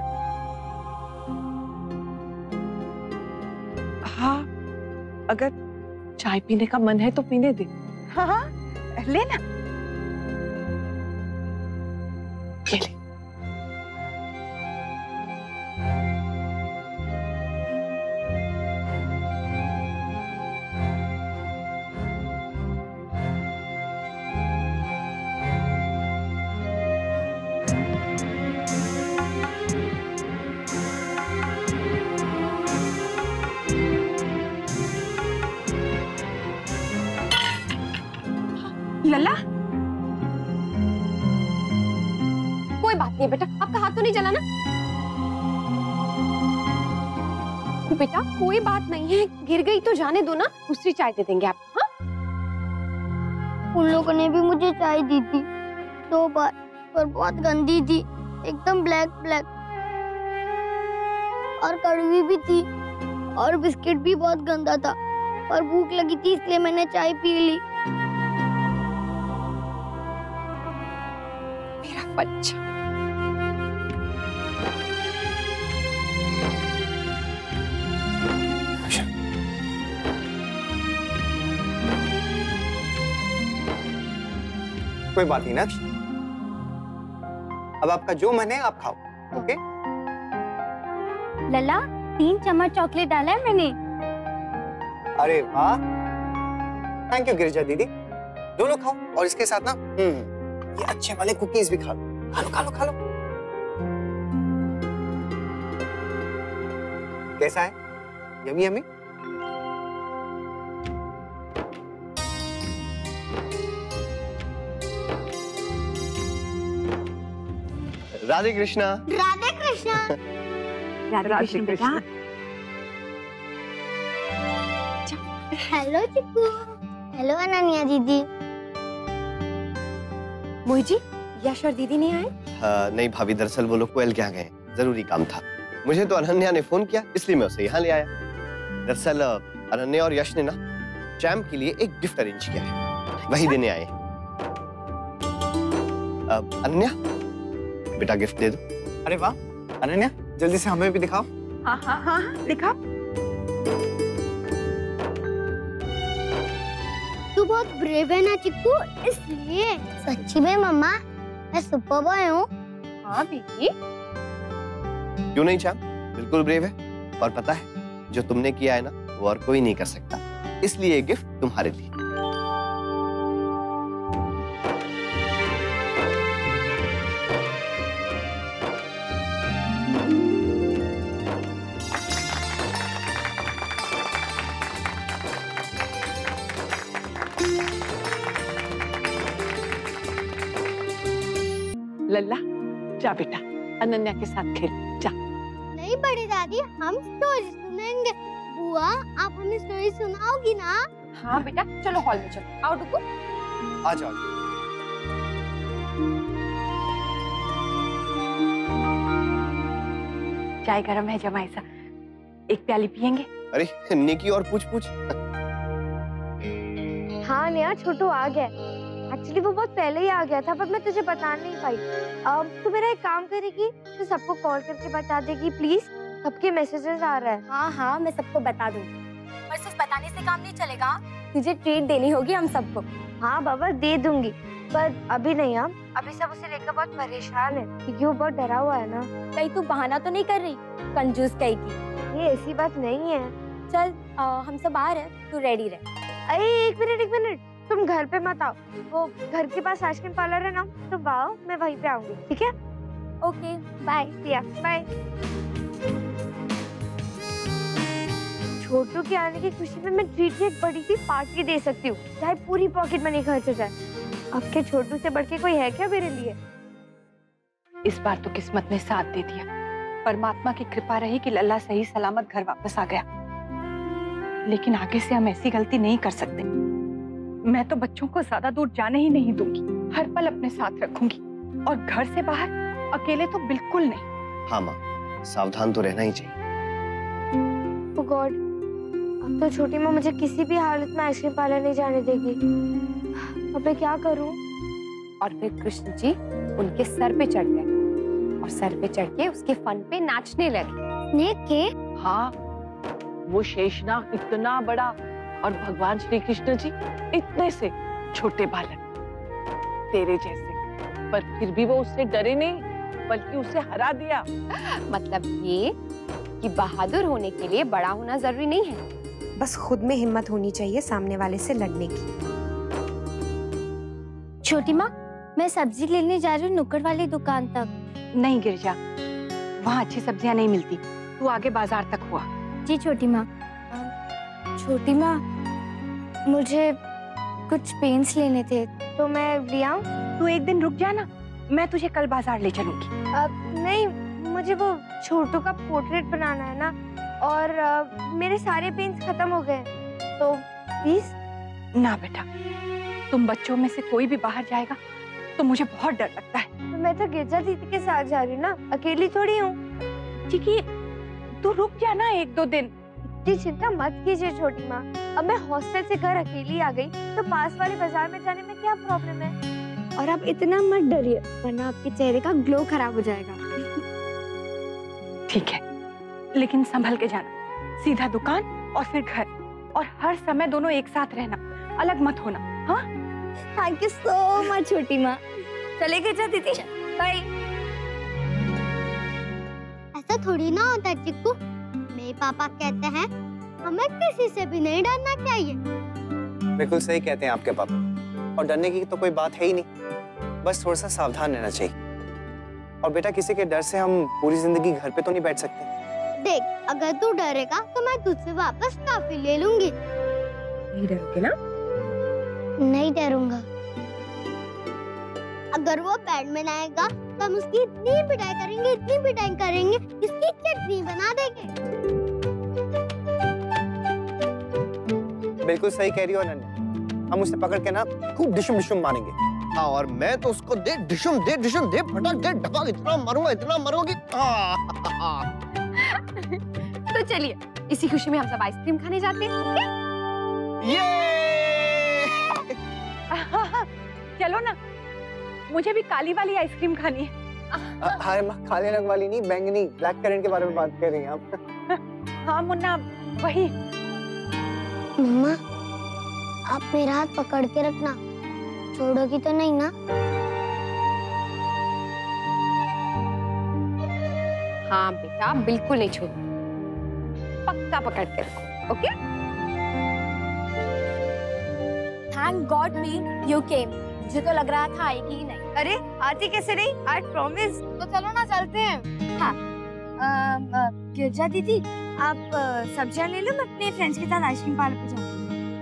हाँ, अगर चाय पीने का मन है तो पीने दे। हाँ हाँ, लेना। ये ले। लल्ला, कोई बात नहीं बेटा, आपका हाथ तो नहीं जला ना? बेटा कोई बात नहीं है, गिर गई तो जाने दो ना, दूसरी चाय दे देंगे आपको। हाँ? उन लोगों ने भी मुझे चाय दी थी 2 बार, पर बहुत गंदी थी, एकदम ब्लैक ब्लैक, और कड़वी भी थी, और बिस्किट भी बहुत गंदा था, और भूख लगी थी इसलिए मैंने चाय पी ली। मेरा बच्चा। कोई बात नहीं नक्श, अब आपका जो मन है आप खाओ, ओके? लल्ला, 3 चम्मच चॉकलेट डाला है मैंने। अरे वाह, थैंक यू गिरिजा दीदी। दोनों खाओ, और इसके साथ ना ये अच्छे वाले कुकीज भी खा लो। खा लो खा लो खा लो। कैसा है? Yummy yummy? राधे कृष्णा। राधे कृष्णा। राधे कृष्ण बेटा। हेलो चिक्कू। हेलो अनन्या दीदी। मोहित जी, यश और दीदी नहीं आए? नहीं भाभी, दरअसल वो लोग कोयल के यहाँ गए, जरूरी काम था। मुझे तो अनन्या ने फोन किया, इसलिए मैं उसे यहाँ ले आया। दरअसल अनन्या और यश ने ना चैम्प के लिए एक गिफ्ट अरेंज किया है, वही देने आए। अनन्या, बेटा गिफ्ट दे दो। अरे वाह अनन्या, जल्दी से हमें भी दिखाओ। हाँ हाँ हाँ, दिखाओ। तू बहुत ब्रेव है ना चिक्कू, इसलिए। सच्ची में मम्मा, मैं सुपर बॉय हूँ। हाँ बेटी। क्यों नहीं चैम्प, बिल्कुल ब्रेव है। और पता है, जो तुमने किया है ना वो और कोई नहीं कर सकता, इसलिए ये गिफ्ट तुम्हारे लिए। लल्ला, जा बेटा, अनन्या के साथ खेल, जा। नहीं बड़ी दादी, हम स्टोरी सुनेंगे। बुआ, आप हमें स्टोरी सुनाओगी ना? हाँ बेटा, चलो हॉल में चलो। आओ डुकू। आ जाओ। चाय गरम है जमाई सा, एक प्याली पियेंगे? अरे निकी और पूछ पूछ। हाँ नया छोटू आ गया। एक्चुअली वो बहुत पहले ही आ गया था, पर मैं तुझे बता नहीं पाई। तू मेरा एक काम करेगी, तू सबको कॉल करके बता देगी प्लीज, सबके मैसेजेस आ रहा है। हाँ हाँ, मैं सबको बता दूंगी, पर सिर्फ बताने से काम नहीं चलेगा, तुझे ट्रीट देनी होगी हम सबको। हाँ बाबा दे दूंगी, पर अभी नहीं। हाँ अभी सब उसे लेकर बहुत परेशान है क्योंकि वो बहुत डरा हुआ है ना। कहीं तू बहाना तो नहीं कर रही कंजूस कहीं की? ये ऐसी बात नहीं है। चल हम सब आ रहे हैं, तू रेडी रह। अरे एक मिनट, तुम घर पे मत आओ, वो घर के पास आइसक्रीम पार्लर है ना, तो आओ, मैं वहीं पे आऊंगी, ठीक है? Okay bye. बाय। छोटू के आने की खुशी में मैं ट्रीट की एक बड़ी सी पार्टी दे सकती हूँ, चाहे पूरी पॉकेट मनी खर्च हो जाए। अब के छोटू से बढ़ के कोई है क्या मेरे लिए? इस बार तो किस्मत ने साथ दे दिया, परमात्मा की कृपा रही कि लल्ला सही सलामत घर वापस आ गया। लेकिन आगे से हम ऐसी गलती नहीं कर सकते। मैं तो बच्चों को ज्यादा दूर जाने ही नहीं दूंगी, हर पल अपने साथ रखूंगी, और घर से बाहर अकेले तो बिल्कुल नहीं। हाँ माँ, सावधान तो रहना ही चाहिए। ओह गॉड, अब तो छोटी माँ मुझे किसी भी हालत में आइसक्रीम पार्लर नहीं जाने देगी। अब मैं क्या करूं? और फिर कृष्ण जी उनके सर पे चढ़ गए और सर पे चढ़ के उसके फन पे नाचने लगे। स्नेक के? हाँ, वो शेषनाग इतना बड़ा और भगवान श्री कृष्ण जी इतने से छोटे बालक, तेरे जैसे, पर फिर भी वो उससे डरे नहीं बल्कि उसे हरा दिया। मतलब ये कि बहादुर होने के लिए बड़ा होना जरूरी नहीं है, बस खुद में हिम्मत होनी चाहिए सामने वाले से लड़ने की। छोटी माँ, मैं सब्जी लेने जा रही हूँ नुक्कड़ वाली दुकान तक। नहीं गिरजा, वहाँ अच्छी सब्जियाँ नहीं मिलती, तू आगे बाजार तक हुआ। जी छोटी माँ। छोटी माँ, मुझे कुछ पेंट्स लेने थे, तो मैं ले आऊं? तू एक दिन रुक जाना, मैं तुझे कल बाजार ले चलूंगी। नहीं, मुझे वो छोटू का पोर्ट्रेट बनाना है ना, और मेरे सारे पेंट्स खत्म हो गए, तो प्लीज। ना बेटा, तुम बच्चों में से कोई भी बाहर जाएगा तो मुझे बहुत डर लगता है। तो मैं तो गिरजा दीदी के साथ जा रही हूँ ना, अकेली थोड़ी हूँ। चिकी, तू रुक जाना एक दो दिन। जी चिंता मत कीजिए छोटी माँ, अब मैं हॉस्टल से घर अकेली आ गई तो पास वाले बाजार में जाने में क्या प्रॉब्लम है? और आप इतना मत डरिए, वरना आपके चेहरे का ग्लो खराब हो जाएगा। ठीक है, लेकिन संभल के जाना, सीधा दुकान और फिर घर, और हर समय दोनों एक साथ रहना, अलग मत होना। हाँ, थैंक यू सो मच छोटी माँ। चले गए दीदी, बाय। ऐसा थोड़ी ना होता चिक्कू, मेरे पापा कहते हैं हमें किसी से भी नहीं डरना चाहिए। बिल्कुल सही कहते हैं आपके पापा, और डरने की तो कोई बात है ही नहीं, बस थोड़ा सा सावधान रहना चाहिए। और बेटा, किसी के डर से हम पूरी जिंदगी घर पे तो नहीं बैठ सकते। देख, अगर तू डरेगा तो मैं तुझसे वापस टॉफी ले लूंगी। नहीं डरोगे ना? नहीं डरूंगा। अगर वो बेड में आएगा तो हम उसकी इतनी पिटाई करेंगे, इसकी चटनी बना देंगे। बिल्कुल सही कह रही हो अनन्या, हम उसे पकड़ के ना खूब डिशुम मारेंगे। हाँ, और मैं तो उसको दे डिशुम दे फटक दे ढपाक, इतना मारूंगा कि तो चलिए, इसी खुशी में हम सब आइसक्रीम खाने जाते हैं। चलो ना, मुझे भी काली वाली आइसक्रीम खानी है। हाय माँ, काले रंग वाली नहीं, बैंगनी, ब्लैक करंट के बारे में बात कर रही हैं आप। हाँ मुन्ना, वही। मम्मा, आप मेरा हाथ पकड़ के रखना, छोड़ोगी तो नहीं ना? हाँ बेटा, बिल्कुल नहीं छोड़ूंगी, पक्का पकड़ के रखो, okay? Thank God me you came, मुझे तो लग रहा था आएगी ही नहीं। अरे आती कैसे नहीं? I promise. तो चलो ना, चलते हैं। हाँ, गिरजा दीदी, आप सब्जियां ले लो, मैं अपने फ्रेंड्स के साथ आइसक्रीम पार्लर पे जाऊंगी।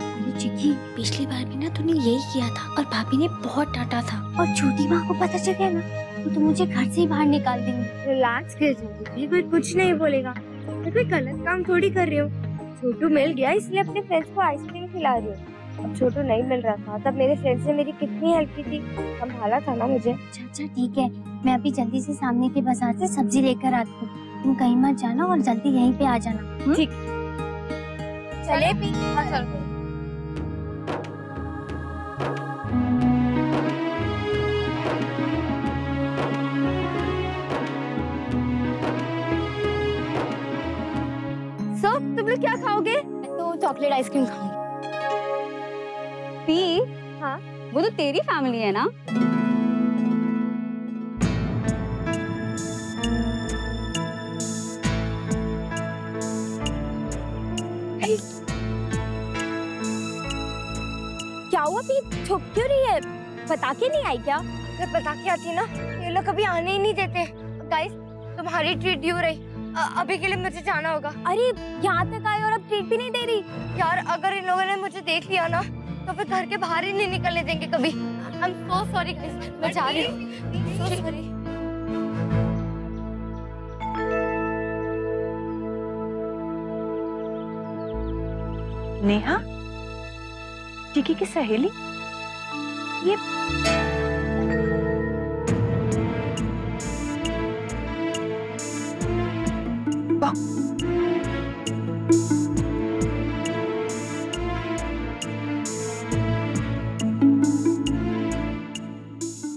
अरे चिक्की, पिछली बार भी ना तूने यही किया था और भाभी ने बहुत डांटा था, और छोटी माँ को पता चल गया ना तो मुझे घर से ही बाहर निकाल देंगे। रिलैक्स गिरजा दीदी, कोई कुछ नहीं बोलेगा, मैं कोई गलत काम थोड़ी कर रही हूँ। छोटू मिल गया इसलिए अपने फ्रेंड्स को आइसक्रीम खिला रही हूँ। अब छोटू नहीं मिल रहा था तब मेरे फ्रेंड्स ने मेरी कितनी हेल्प की थी, संभाला था ना मुझे। अच्छा ठीक है, मैं अभी जल्दी से सामने के बाजार से सब्जी लेकर आती हूँ, तुम कहीं मत जाना और जल्दी यहीं पे आ जाना। ठीक। चले भी। हाँ चलो। तुम लोग क्या खाओगे? मैं तो चॉकलेट आइसक्रीम खाऊंगी। हाँ, वो तो तेरी फैमिली है ना। क्या हुआ पी? छुप क्यों रही है? बता के नहीं आई क्या? अगर बता के आती ना, ये लोग कभी आने ही नहीं देते। गाइस, तुम्हारी ट्रीट ड्यू रही। अभी के लिए मुझे जाना होगा। अरे यहाँ तक आई और अब ट्रीट भी नहीं दे रही। यार अगर इन लोगों ने मुझे देख लिया ना तो फिर घर के बाहर ही नहीं निकलने देंगे कभी। I am so sorry guys, मैं जा रही हूँ। So sorry. नेहा, चिकी की सहेली? ये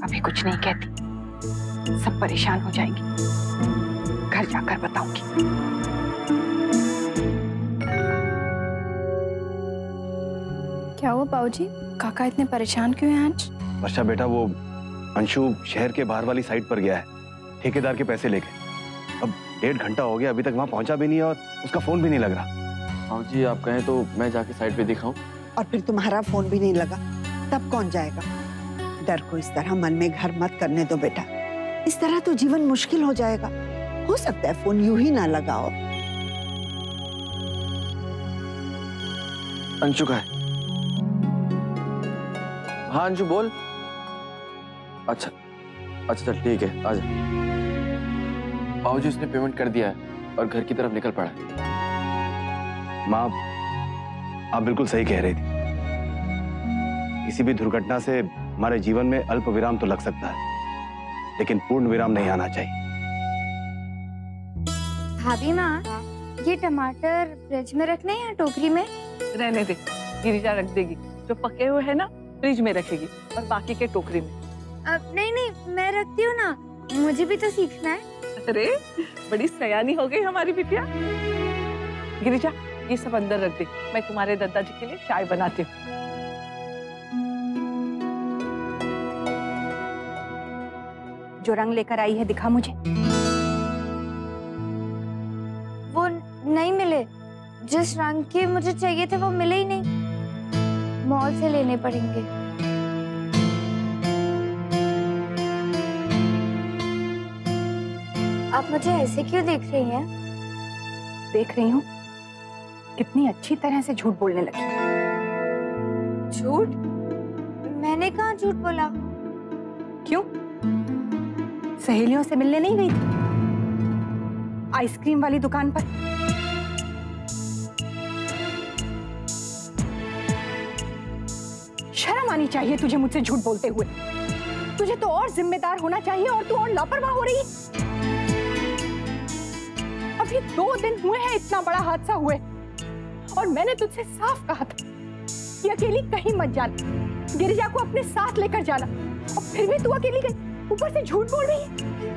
अभी कुछ नहीं कहती, सब परेशान हो जाएंगे। घर जाकर बताऊंगी। क्या हुआ बाबूजी? काका इतने परेशान क्यों हैं आज? वर्षा बेटा, वो अंशु शहर के बाहर वाली साइड पर गया है ठेकेदार के पैसे लेके। अब 1.5 घंटा हो गया, अभी तक वहाँ पहुँचा भी नहीं और उसका फोन भी नहीं लग रहा। हाँ जी, आप कहें तो मैं जाके साइड पे दिखाऊं? और फिर तुम्हारा फोन भी नहीं लगा, तब कौन जाएगा? डर को इस तरह मन में घर मत करने दो बेटा, इस तरह तो जीवन मुश्किल हो जाएगा। हो सकता है फोन यूं ही ना लगाओ। अंशु का है? हाँ अंशु बोल। अच्छा अच्छा चल ठीक है, आजा। बाबूजी उसने पेमेंट कर दिया है और घर की तरफ निकल पड़ा है। माँ, आप बिल्कुल सही कह रही थी। किसी भी दुर्घटना से हमारे जीवन में अल्प विराम तो लग सकता है, लेकिन पूर्ण विराम नहीं आना चाहिए। भाभी माँ, ये टमाटर फ्रिज में रखने हैं या टोकरी में? रहने दे, गिरिजा रख देगी। जो पके हुए हैं ना फ्रिज में रखेगी और बाकी के टोकरी में। अब नहीं, मैं रखती हूँ ना, मुझे भी तो सीखना है। अरे बड़ी सयानी हो गई हमारी बिटिया। गिरिजा, ये सब अंदर रख दे, मैं तुम्हारे दादाजी के लिए चाय बनाती हूँ। जो रंग लेकर आई है दिखा मुझे। वो नहीं मिले, जिस रंग के मुझे चाहिए थे वो मिले ही नहीं। मॉल से लेने पड़ेंगे। आप मुझे ऐसे क्यों देख रही हैं? देख रही हूँ कितनी अच्छी तरह से झूठ बोलने लगी। झूठ? मैंने कहाँ झूठ बोला? क्यों? सहेलियों से मिलने नहीं गई थी आइसक्रीम वाली दुकान पर? शर्म आनी चाहिए तुझे मुझसे झूठ बोलते हुए। तुझे तो और जिम्मेदार होना चाहिए और तू और लापरवाह हो रही है। अभी 2 दिन हुए हैं इतना बड़ा हादसा हुए और मैंने तुझसे साफ कहा था कि अकेली कहीं मत जाना, गिरिजा को अपने साथ लेकर जाना, और फिर भी तू अकेली गई। ऊपर से झूठ बोल रही है।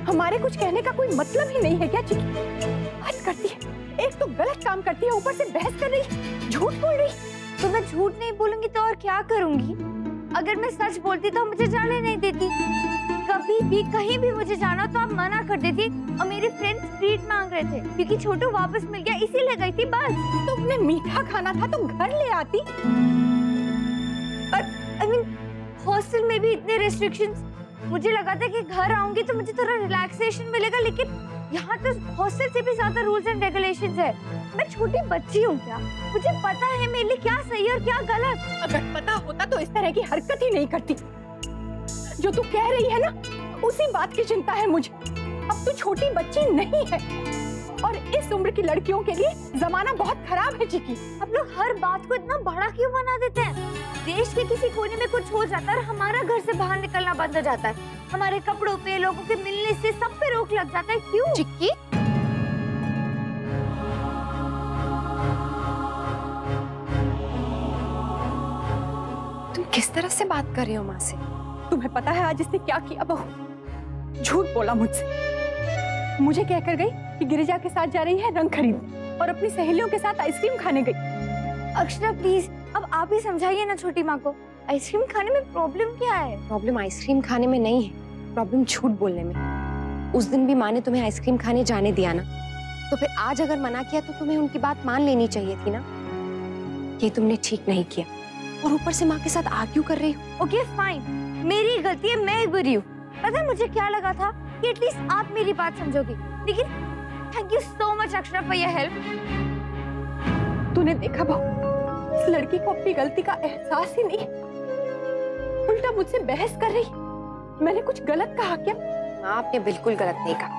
हमारे कुछ कहने का कोई मतलब ही नहीं है क्या चिकी? हद करती है, एक तो गलत काम करती है, ऊपर से बहस कर रही है, झूठ बोल रही है। तो मैं झूठ नहीं बोलूंगी तो और क्या करूंगी? अगर मैं सच बोलती तो मुझे जाने नहीं देती। कभी भी कहीं भी मुझे जाना तो आप मना कर देती। और मेरे फ्रेंड्स ट्रीट मांग रहे थे क्योंकि छोटू वापस मिल गया, इसीलिए गई थी बस। तुमने मीठा खाना था तो घर ले आती। आई मीन हॉस्टल में भी इतने रेस्ट्रिक्शंस। मुझे लगा था कि घर आऊंगी तो मुझे थोड़ा रिलैक्सेशन मिलेगा, लेकिन यहाँ तो हॉस्टल से भी ज्यादा रूल्स एंड रेगुलेशंस है। मैं छोटी बच्ची हूँ क्या? मुझे पता है मेरे लिए क्या सही और क्या गलत। अगर पता होता तो इस तरह की हरकत ही नहीं करती। जो तू कह रही है ना, उसी बात की चिंता है मुझे। अब तू छोटी बच्ची नहीं है और इस उम्र की लड़कियों के लिए जमाना बहुत खराब है चिकी। आप लोग हर बात को इतना बड़ा क्यों बना देते हैं? देश के किसी कोने में कुछ हो जाता है, हमारा घर से बाहर निकलना बंद हो जाता है। हमारे कपड़ों पे, लोगों के मिलने से, सब पे रोक लग जाता है। क्यों? चिक्की, तुम किस तरह से बात कर रही हो माँ से? तुम्हें पता है आज इसने क्या किया? बहू झूठ बोला मुझसे। मुझे कहकर गई कि गिरिजा के साथ जा रही है रंग खरीदने, और अपनी सहेलियों के साथ आइसक्रीम खाने गई। अक्षरा प्लीज, अब आप ही समझाइए ना छोटी माँ को, आइसक्रीम खाने में प्रॉब्लम क्या है? प्रॉब्लम आइसक्रीम खाने में नहीं है, प्रॉब्लम झूठ बोलने में। उस दिन भी माँ ने तुम्हें आइसक्रीम खाने जाने दिया ना, तो फिर आज अगर मना किया तो तुम्हें उनकी बात मान लेनी चाहिए थी ना। ये तुमने ठीक नहीं किया, और ऊपर से माँ के साथ आर्ग्यू कर रही हो। ओके फाइन, मेरी गलती है, मैं बुरी हूँ। पता है मुझे क्या लगा था कि एटलीस्ट आप मेरी बात समझोगी, लेकिन thank you so much Akshara for your help. तूने देखा बहू, इस लड़की को अपनी गलती का एहसास ही नहीं, उल्टा मुझसे बहस कर रही। मैंने कुछ गलत कहा क्या? माँ आपने बिल्कुल गलत नहीं कहा,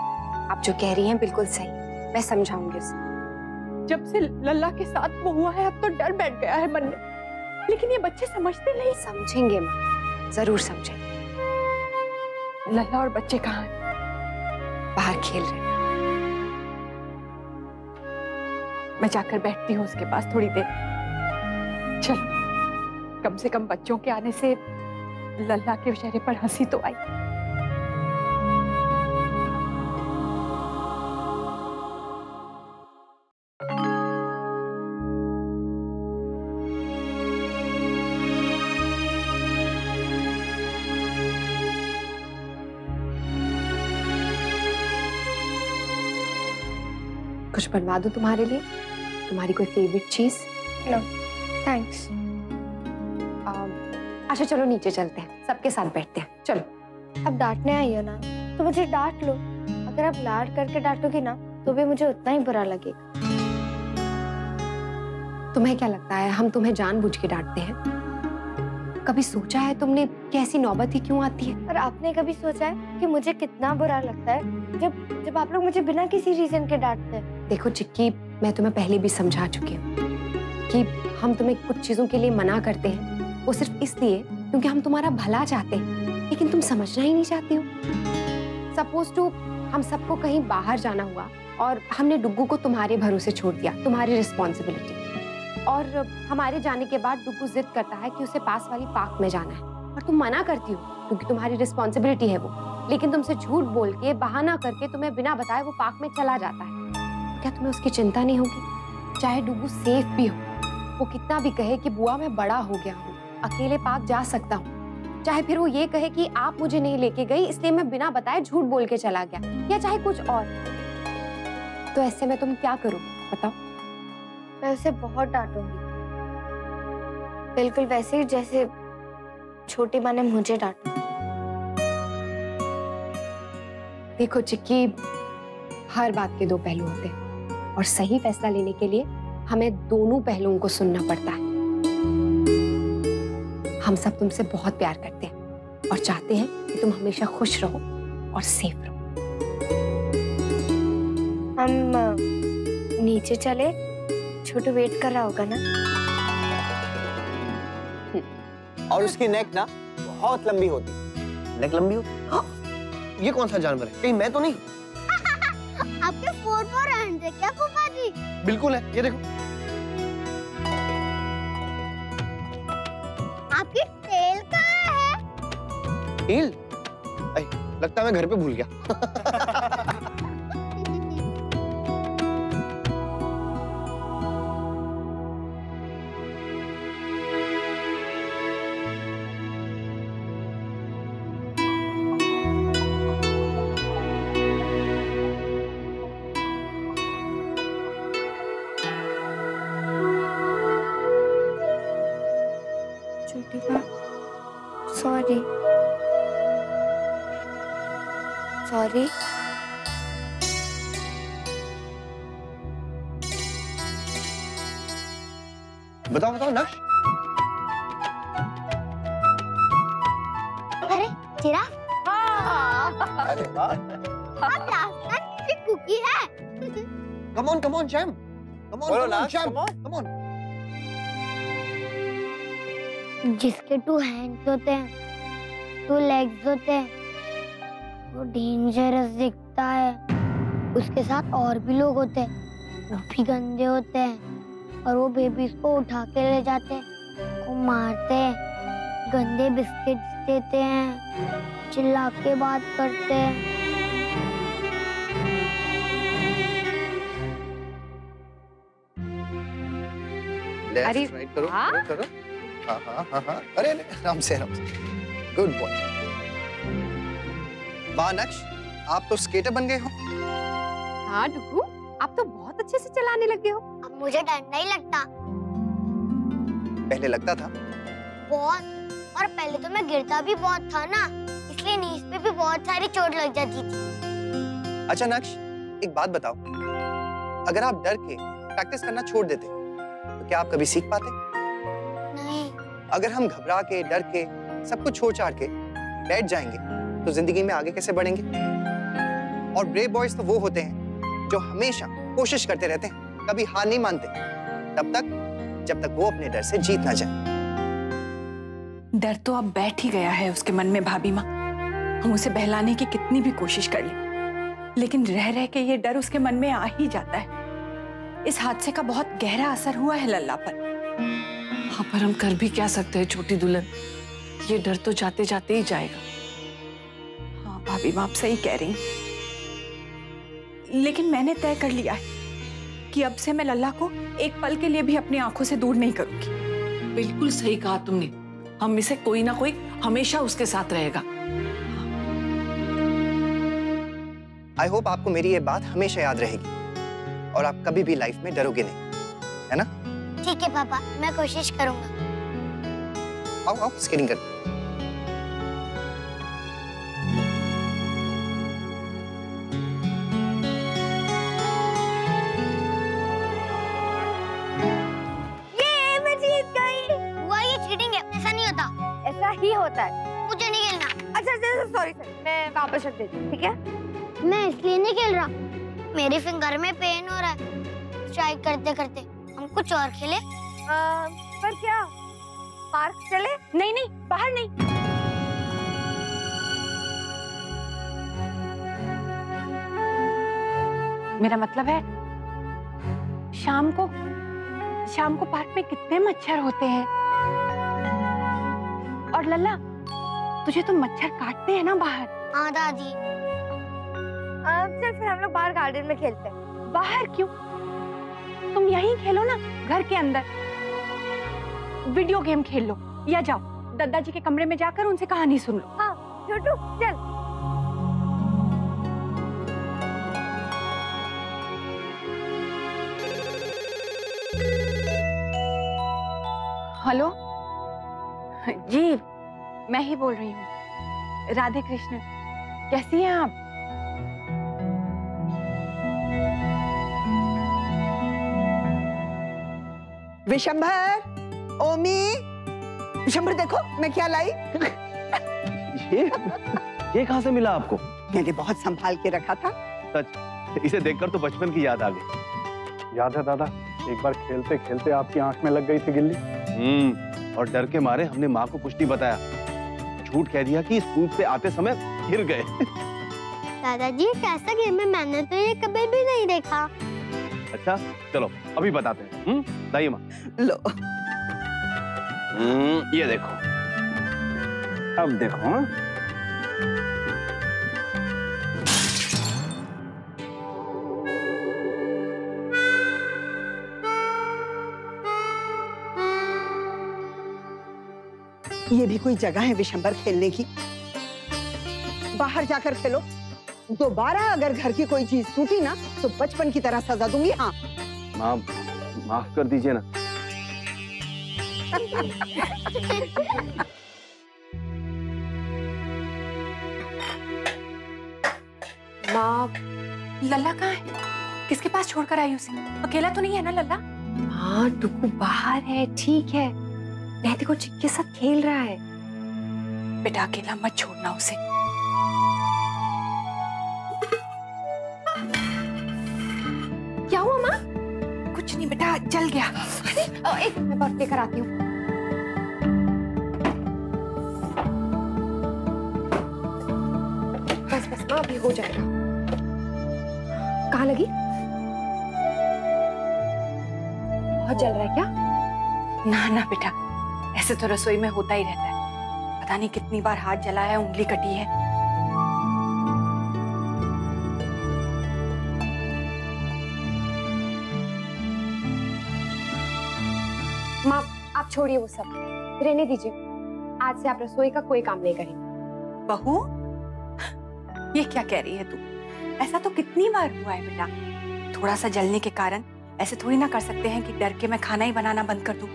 आप जो कह रही हैं बिल्कुल सही, मैं समझाऊंगी उसे। जब से लल्ला के साथ वो हुआ है अब तो डर बैठ गया है मन में, लेकिन ये बच्चे समझते नहीं। समझेंगे माँ, जरूर समझेंगे। लल्ला और बच्चे कहाँ हैं? बाहर खेल रहे हैं। मैं जाकर बैठती हूँ उसके पास थोड़ी देर। चलो, कम से कम बच्चों के आने से लल्ला के चेहरे पर हंसी तो आई। कुछ बनवा दूं तुम्हारे लिए? तुम्हारी कोई फेवरेट चीज? No thanks. अच्छा चलो नीचे चलते हैं, सबके साथ बैठते हैं, चलो। अब डांटने आई हो ना तो मुझे डांट लो। अगर आप लाड करके डांटोगी ना तो भी मुझे उतना ही बुरा लगेगा। तुम्हें क्या लगता है हम तुम्हें जानबूझ के डांटते हैं? कभी सोचा है तुमने कैसी नौबत ही क्यों आती है? और आपने कभी सोचा है कि मुझे कितना बुरा लगता है जब आप लोग मुझे बिना किसी रीजन के डांटते हैं? देखो चिक्की, मैं तुम्हें पहले भी समझा चुकी हूँ कि हम तुम्हें कुछ चीजों के लिए मना करते हैं, वो सिर्फ इसलिए क्योंकि हम तुम्हारा भला चाहते हैं, लेकिन तुम समझना ही नहीं चाहती हो। सपोज टू हम सबको कहीं बाहर जाना हुआ और हमने डुग्गू को तुम्हारे भरोसे छोड़ दिया, तुम्हारी रिस्पॉन्सिबिलिटी, और हमारे जाने के बाद डुग्गू जिद करता है कि उसे पास वाली पार्क में जाना है, और तुम मना करती हो क्योंकि तुम्हारी रिस्पॉन्सिबिलिटी है वो, लेकिन तुमसे झूठ बोल के बहाना करके तुम्हें बिना बताए वो पार्क में चला जाता है। क्या तुम्हें उसकी चिंता नहीं होगी? चाहे डुग्गू सेफ भी हो, वो कितना भी कहे कि बुआ मैं बड़ा हो गया हूँ, अकेले पार्क जा सकता हूँ, चाहे फिर वो ये कहे कि आप मुझे नहीं लेके गई इसलिए मैं बिना बताए झूठ बोल के चला गया, या चाहे कुछ और, तो ऐसे में तुम क्या करोगे बताओ? मैं उसे बहुत डांटूंगी, बिल्कुल वैसे ही जैसे छोटी माँ ने मुझे डांटा। देखो चिक्की, हर बात के दो पहलू होते हैं, और सही फैसला लेने के लिए हमें दोनों पहलुओं को सुनना पड़ता है। हम सब तुमसे बहुत प्यार करते हैं और चाहते हैं कि तुम हमेशा खुश रहो और सेफ रहो। हम नीचे चले, छोटू वेट कर रहा होगा ना? और उसकी नेक ना बहुत लंबी होती। नेक लंबी होती? हाँ। ये कौन सा जानवर है? कहीं मैं तो नहीं? आपके 4 हैंड्स है क्या फूफा जी? बिल्कुल है, ये देखो। आपकी टेल कहाँ है? टेल? लगता है मैं घर पे भूल गया। Sorry sorry. बताओ बताओ नक्श। अरे जिराफ। अरे वाह। कुकी है। Come on, Sham. Come on, Sham. Come on. जिसके 2 हैंड्स होते हैं, 2 लेग्स होते हैं, वो डेंजरस दिखता है। उसके साथ और भी लोग होते हैं, वो भी गंदे होते हैं, और वो बेबीज को उठा के ले जाते हैं, वो मारते हैं, गंदे बिस्किट्स देते हैं, चिल्ला के बात करते हैं। अरे राइट करो, वाह। करो। हाँ हाँ हाँ हाँ, अरे अरे, आराम से आराम से। Good boy. वाह नक्श, आप तो स्केटर बन गए हो। हाँ डुगू, आप तो बहुत अच्छे से चलाने लगे हो। अब मुझे डर नहीं लगता। पहले लगता था। बहुत, और पहले तो मैं गिरता भी बहुत था ना, इसलिए नीज पे भी बहुत सारी चोट लग जाती थी। अच्छा नक्श, एक बात बताओ, अगर आप डर के प्रैक्टिस करना छोड़ देते तो क्या आप कभी सीख पाते? नहीं। अगर हम घबरा के, डर के, सब कुछ छोड़ छाड़ के बैठ जाएंगे तो जिंदगी में आगे कैसे बढ़ेंगे? और ब्रेव बॉयज तो वो होते हैं जो हमेशा कोशिश करते रहते हैं, कभी हार नहीं मानते, तब तक जब तक वो अपने डर से जीत ना जाए। डर तो अब बैठ ही गया है उसके मन में भाभी माँ। हम उसे बहलाने की कितनी भी कोशिश कर लें, लेकिन रह रह के ये डर उसके मन में आ ही जाता है। इस हादसे का बहुत गहरा असर हुआ है लल्ला पर। हाँ, पर हम कर भी क्या सकते हैं छोटी दुल्हन, ये डर तो जाते जाते ही जाएगा। हाँ भाभी माँ, आप सही कह रही हैं। लेकिन मैंने तय कर लिया है कि अब से मैं लल्ला को एक पल के लिए भी अपनी आंखों से दूर नहीं करूंगी। बिल्कुल सही कहा तुमने, हम में से कोई ना कोई हमेशा उसके साथ रहेगा। आई होप आपको मेरी ये बात हमेशा याद रहेगी और आप कभी भी लाइफ में डरोगे नहीं, है ना? ठीक है पापा, मैं कोशिश करूंगा। आओ आओ, स्केटिंग कर। ये मैं जीत गई। हुआ, ये चीटिंग है, ऐसा नहीं होता। ऐसा ही होता है। मुझे नहीं खेलना। अच्छा सॉरी सर, मैं वापस रख देती हूँ, ठीक है? मैं इसलिए नहीं खेल रहा, मेरे फिंगर में पेन हो रहा है स्ट्राइक करते करते। हम कुछ और खेले? पर क्या, पार्क चले? नहीं नहीं, बाहर नहीं। मेरा मतलब है शाम को पार्क में कितने मच्छर होते हैं। और लल्ला, तुझे तो मच्छर काटते हैं ना बाहर। हाँ दादी। चल फिर हम लोग बाहर गार्डन में खेलते हैं। बाहर क्यों? तुम यहीं खेलो ना, घर के अंदर वीडियो गेम खेल लो, या जाओ दादा जी के कमरे में जाकर उनसे कहानी सुन लो। हाँ छोटू चल। हेलो जी, मैं ही बोल रही हूँ। राधे कृष्ण, कैसी हैं आप? विशंभर, ओमी, विशंभर देखो मैं क्या लाई। ये कहाँ से मिला आपको? मैंने बहुत संभाल के रखा था। सच, इसे देखकर तो बचपन की याद आ गई। याद है दादा, एक बार खेलते खेलते आपकी आंख में लग गई थी गिल्ली। और डर के मारे हमने माँ को कुछ नहीं बताया, झूठ कह दिया कि स्कूल से आते समय गिर गए। दादाजी, कैसा गेम है? मैंने तो ये कभी भी नहीं देखा। अच्छा चलो अभी बताते हैं। लाइए माँ। लो। ये देखो। अब देखो। ये भी कोई जगह है विशंभर खेलने की? बाहर जाकर खेलो। दोबारा अगर घर की कोई चीज टूटी ना तो बचपन की तरह सजा दूंगी। हाँ माँ, माफ कर दीजिए ना। माँ, लल्ला कहाँ है? किसके पास छोड़कर आई उसे? अकेला तो नहीं है ना लल्ला? हाँ डुगू बाहर है, ठीक है। नैतिक को चिक के साथ खेल रहा है। बेटा अकेला मत छोड़ना उसे। क्या हुआ माँ? कुछ नहीं बेटा, जल गया। अरे एक मैं बर्फ लेकर आती हूँ। बस बस माँ, अभी हो जाएगा। कहाँ लगी? बहुत जल रहा है क्या? ना ना बेटा, ऐसे तो रसोई में होता ही रहता है। पता नहीं कितनी बार हाथ जला है, उंगली कटी है। छोड़िए वो सब, रहने दीजिए। आज से आप रसोई का कोई काम नहीं करेंगे। बहू, ये क्या कह रही है तू? ऐसा तो कितनी बार हुआ है बेटा। थोड़ा सा जलने के कारण ऐसे थोड़ी ना कर सकते हैं कि डर के मैं खाना ही बनाना बंद कर दूं।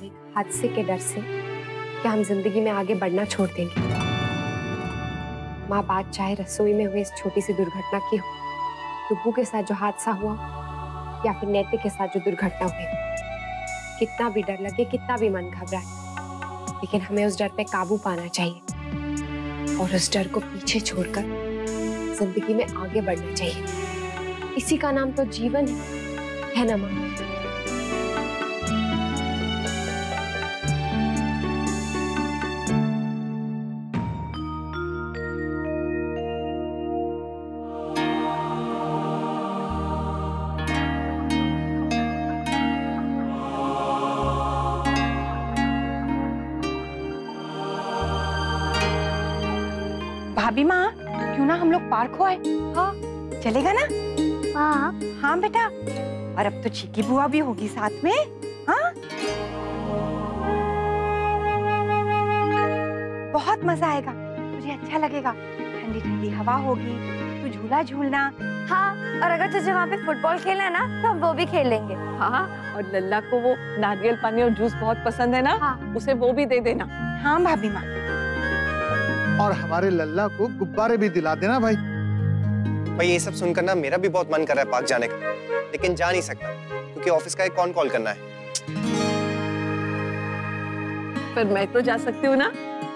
एक हादसे के डर से क्या हम जिंदगी में आगे बढ़ना छोड़ देंगे? माँ, बात चाहे रसोई में हुई इस छोटी सी दुर्घटना की हो, टुप्पू के साथ जो हादसा हुआ, या फिर नैतिक के साथ जो दुर्घटना हुई, कितना भी डर लगे, कितना भी मन घबराए, लेकिन हमें उस डर पे काबू पाना चाहिए और उस डर को पीछे छोड़कर जिंदगी में आगे बढ़ना चाहिए। इसी का नाम तो जीवन है ना माँ? भाभी माँ, क्यों ना हम लोग पार्क हो आए? हाँ, चलेगा ना? हाँ। हाँ बेटा, और अब तो चीकी बुआ भी होगी साथ में। हाँ, बहुत मजा आएगा, तुझे अच्छा लगेगा। ठंडी ठंडी हवा होगी, तू झूला झूलना। हाँ, और अगर तुझे वहाँ पे फुटबॉल खेलना है ना, तो हम वो भी खेलेंगे। हाँ, और लल्ला को वो नारियल पानी और जूस बहुत पसंद है ना, हाँ। उसे वो भी दे देना। हाँ भाभी माँ। और हमारे लल्ला को गुब्बारे भी दिला देना भाई। भाई ये सब सुनकर ना मेरा भी बहुत मन कर रहा है पार्क जाने का, लेकिन जा नहीं सकता क्योंकि ऑफिस का एक कॉल करना है। पर मैं तो जा सकती हूँ ना,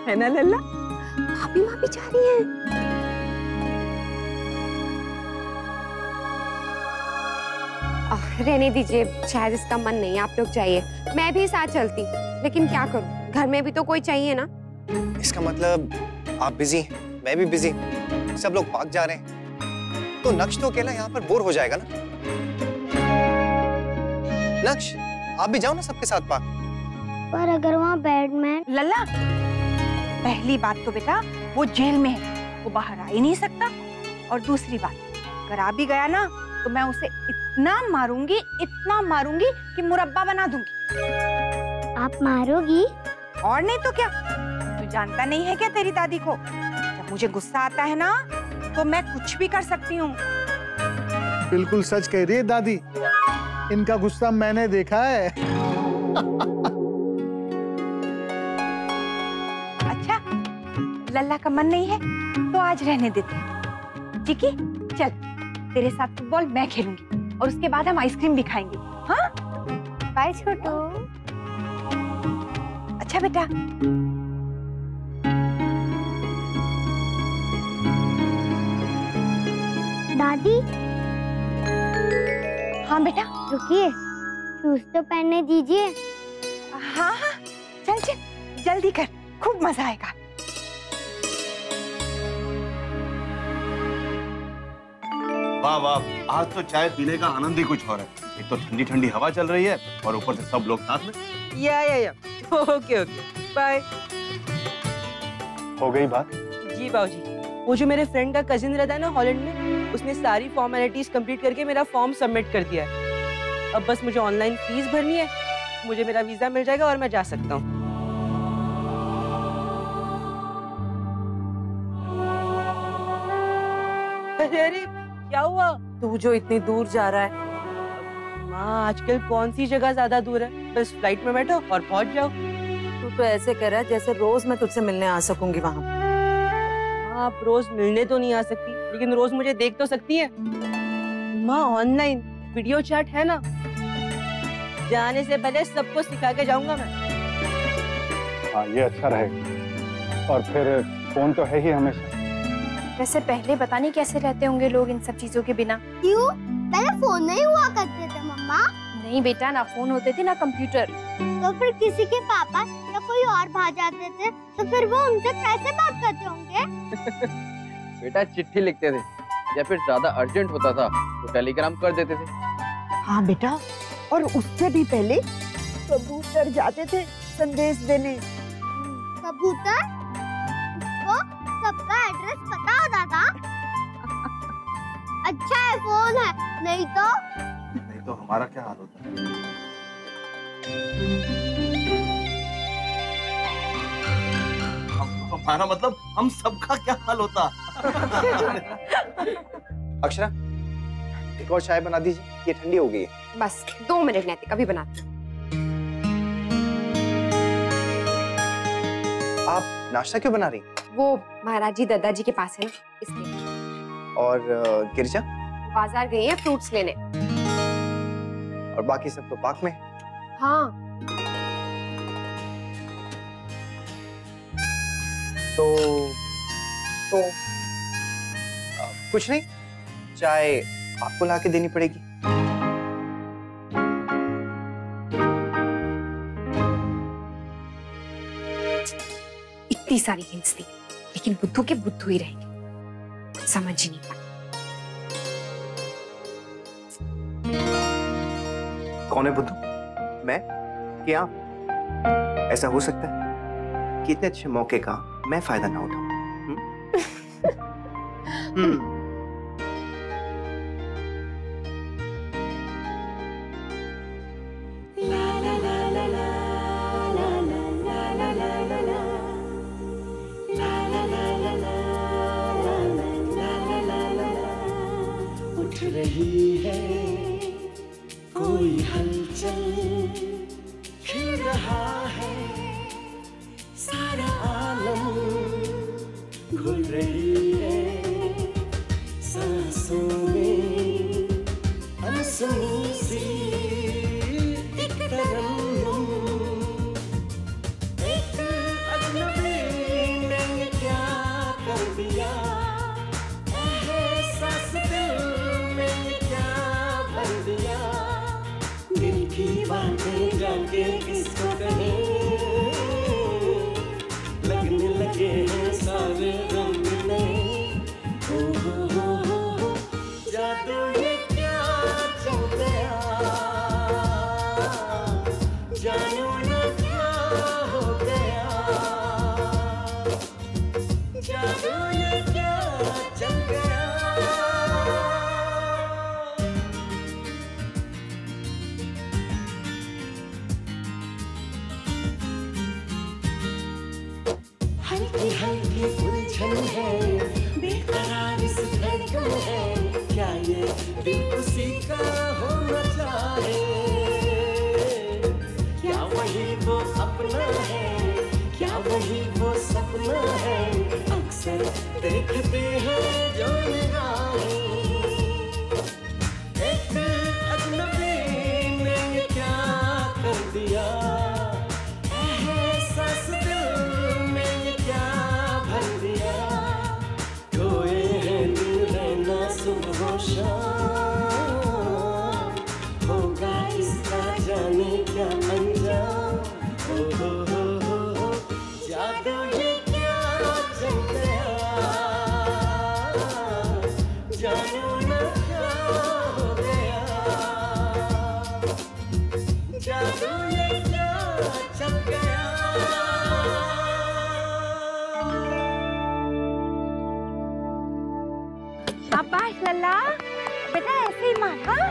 है ना लल्ला? भाभी माँ भी जा रही है। रहने दीजिए, शायद इसका मन नहीं है, आप लोग जाइए। मैं भी साथ चलती, लेकिन क्या करूँ, घर में भी तो कोई चाहिए ना। इसका मतलब आप बिजी, मैं भी बिजी, सब लोग पार्क जा रहे हैं, तो नक्श तो अकेला यहाँ पर बोर हो जाएगा ना। नक्श, आप भी जाओ ना सबके साथ पार्क। पर अगर वहाँ बैटमैन। लल्ला, पहली बात तो बेटा वो जेल में है, वो बाहर आ ही नहीं सकता। और दूसरी बात, अगर आ भी गया ना तो मैं उसे इतना मारूंगी कि मुरब्बा बना दूंगी। आप मारोगी? और नहीं तो क्या, तू जानता नहीं है क्या तेरी दादी को? जब मुझे गुस्सा आता है ना तो मैं कुछ भी कर सकती हूँ। बिल्कुल सच कह रही है दादी, इनका गुस्सा मैंने देखा है। अच्छा, लल्ला का मन नहीं है तो आज रहने देते हैं। चिकी, चल तेरे साथ फुटबॉल मैं खेलूंगी और उसके बाद हम आइसक्रीम भी खाएंगे। हाँ, बाय छोटू। अच्छा बेटा। दादी। हाँ बेटा। रुकिए, शूज तो पहनने दीजिए। हाँ हाँ, चल चल जल्दी कर, खूब मजा आएगा। वाह वाह, आज तो चाय पीने का आनंद ही कुछ और है। एक तो ठंडी ठंडी हवा चल रही है और ऊपर से सब लोग साथ में। या ओके बाय। हो गई बात? जी बाबूजी, वो जो मेरे फ्रेंड का कजिन रहता है ना हॉलैंड में, उसने सारी फॉर्मेलिटीज कंप्लीट करके मेरा फॉर्म सबमिट कर दिया है। अब बस मुझे ऑनलाइन फीस भरनी है, मुझे मेरा वीजा मिल जाएगा और मैं जा सकता हूँ। अरे क्या हुआ? तू जो इतनी दूर जा रहा है? माँ, आजकल कौन सी जगह ज्यादा दूर है, बस फ्लाइट में बैठो और पहुंच जाओ। तू तो ऐसे कह रहा है जैसे रोज मैं तुझसे मिलने आ सकूंगी वहाँ। आप रोज मिलने तो नहीं आ सकती, लेकिन रोज मुझे देख तो सकती है। माँ, ऑनलाइन वीडियो चैट है ना, जाने से पहले सबको सिखा के जाऊंगा मैं। हाँ, ये अच्छा रहेगा। और फिर फोन तो है ही हमेशा। वैसे पहले पता नहीं कैसे रहते होंगे लोग इन सब चीजों के बिना। क्यों? पहले फोन नहीं हुआ करते थे मम्मा। नहीं बेटा, ना फोन होते थे ना कंप्यूटर। तो फिर किसी के पापा या कोई और भाग जाते थे तो फिर वो उनसे कैसे बात करते होंगे? बेटा चिट्ठी लिखते थे, या फिर ज्यादा अर्जेंट होता था तो टेलीग्राम कर देते थे। हाँ बेटा, और उससे भी पहले कबूतर जाते थे संदेश देने। कबूतर? वो सबका एड्रेस पता होता था? अच्छा है फोन है, नहीं तो हमारा क्या हाल होता है? हमारा मतलब हम सबका क्या हाल होता। अक्षरा, एक और चाय बना दीजिए, ये ठंडी हो गई है। बस 2 मिनट नैतिका, अभी बनाती हूँ। आप नाश्ता क्यों बना रही? वो महाराज जी दादाजी के पास है ना, इसलिए। और गिरजा? बाजार गई है फ्रूट्स लेने। और बाकी सब तो पार्क में? हाँ। तो कुछ नहीं, चाय आपको लाके देनी पड़ेगी। इतनी सारी हिंट्स दी, लेकिन बुद्धू के बुद्धू ही रहेंगे, कुछ समझ ही नहीं पाए। कौन है बुद्धू? मैं कि आप? ऐसा हो सकता है कि इतने अच्छे मौके का मैं फायदा ना उठाऊं? उठ रही है कोई हलचल, खिल रहा है सारा आलम, घुल रही है सांसों में अनसुनी सी एक तरन्नुम, एक अजनबी ने क्या कर दिया, एहसास दिल में क्या भर दिया, दिल की बातें जाके किसको कहें, लगने लगे हैं सारे रंग नए, हो जादू ये क्या चल गया, जानू ना क्या हो गया, जादू ये क्या चल गया। हल्की हल्की उलझन है, बेकरार सी धड़कन है, क्या ये दिल उसी का होना चाहे, क्या वही वो अपना है, क्या वही वो सपना है, अक्सर देखते हैं जो निगाहें, एक अजनबी ने ये क्या कर दिया, एहसास दिल में ये क्या भर दिया, खोए हैं दिल रहना सुबह हो शाम, होगा इसका जाने क्या अंजाम, हो जादू ये क्या चल गया, जानू ना क्या हो गया, जादू ये क्या चल गया। शाबाश लल्ला, बेटा ऐसे ही मार। हाँ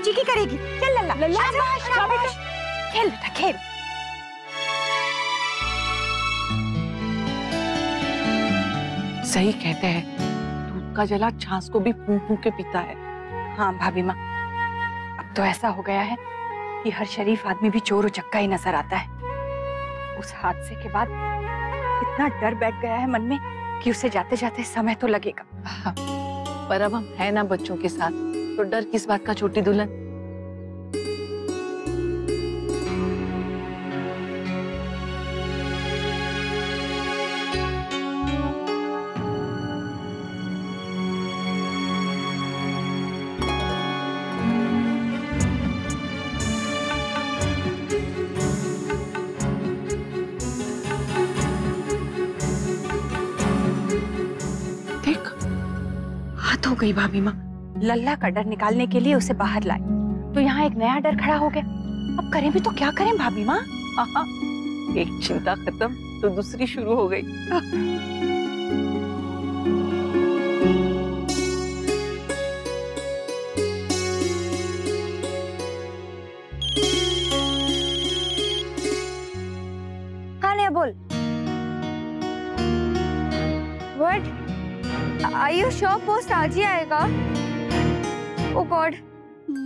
चीकी करेगी। चल लल्ला, लल्ला शाबाश, शाबाश। खेल बेटा खेल। सही कहते हैं, दूध का जला छाछ को भी फूंक फूंक के पीता है। हाँ भाभी माँ, अब तो ऐसा हो गया है कि हर शरीफ आदमी भी चोर उचक्का ही नजर आता है। उस हादसे के बाद इतना डर बैठ गया है मन में कि उसे जाते जाते समय तो लगेगा। हाँ, पर अब हम है ना बच्चों के साथ, तो डर किस बात का छोटी दुल्हन। हो गई भाभी माँ, लल्ला का डर निकालने के लिए उसे बाहर लाए तो यहाँ एक नया डर खड़ा हो गया। अब करें भी तो क्या करें भाभी माँ? एक चिंता खत्म तो दूसरी शुरू हो गई। हाँ नेहा बोल। What? Are you sure post आज ही आएगा? Oh God.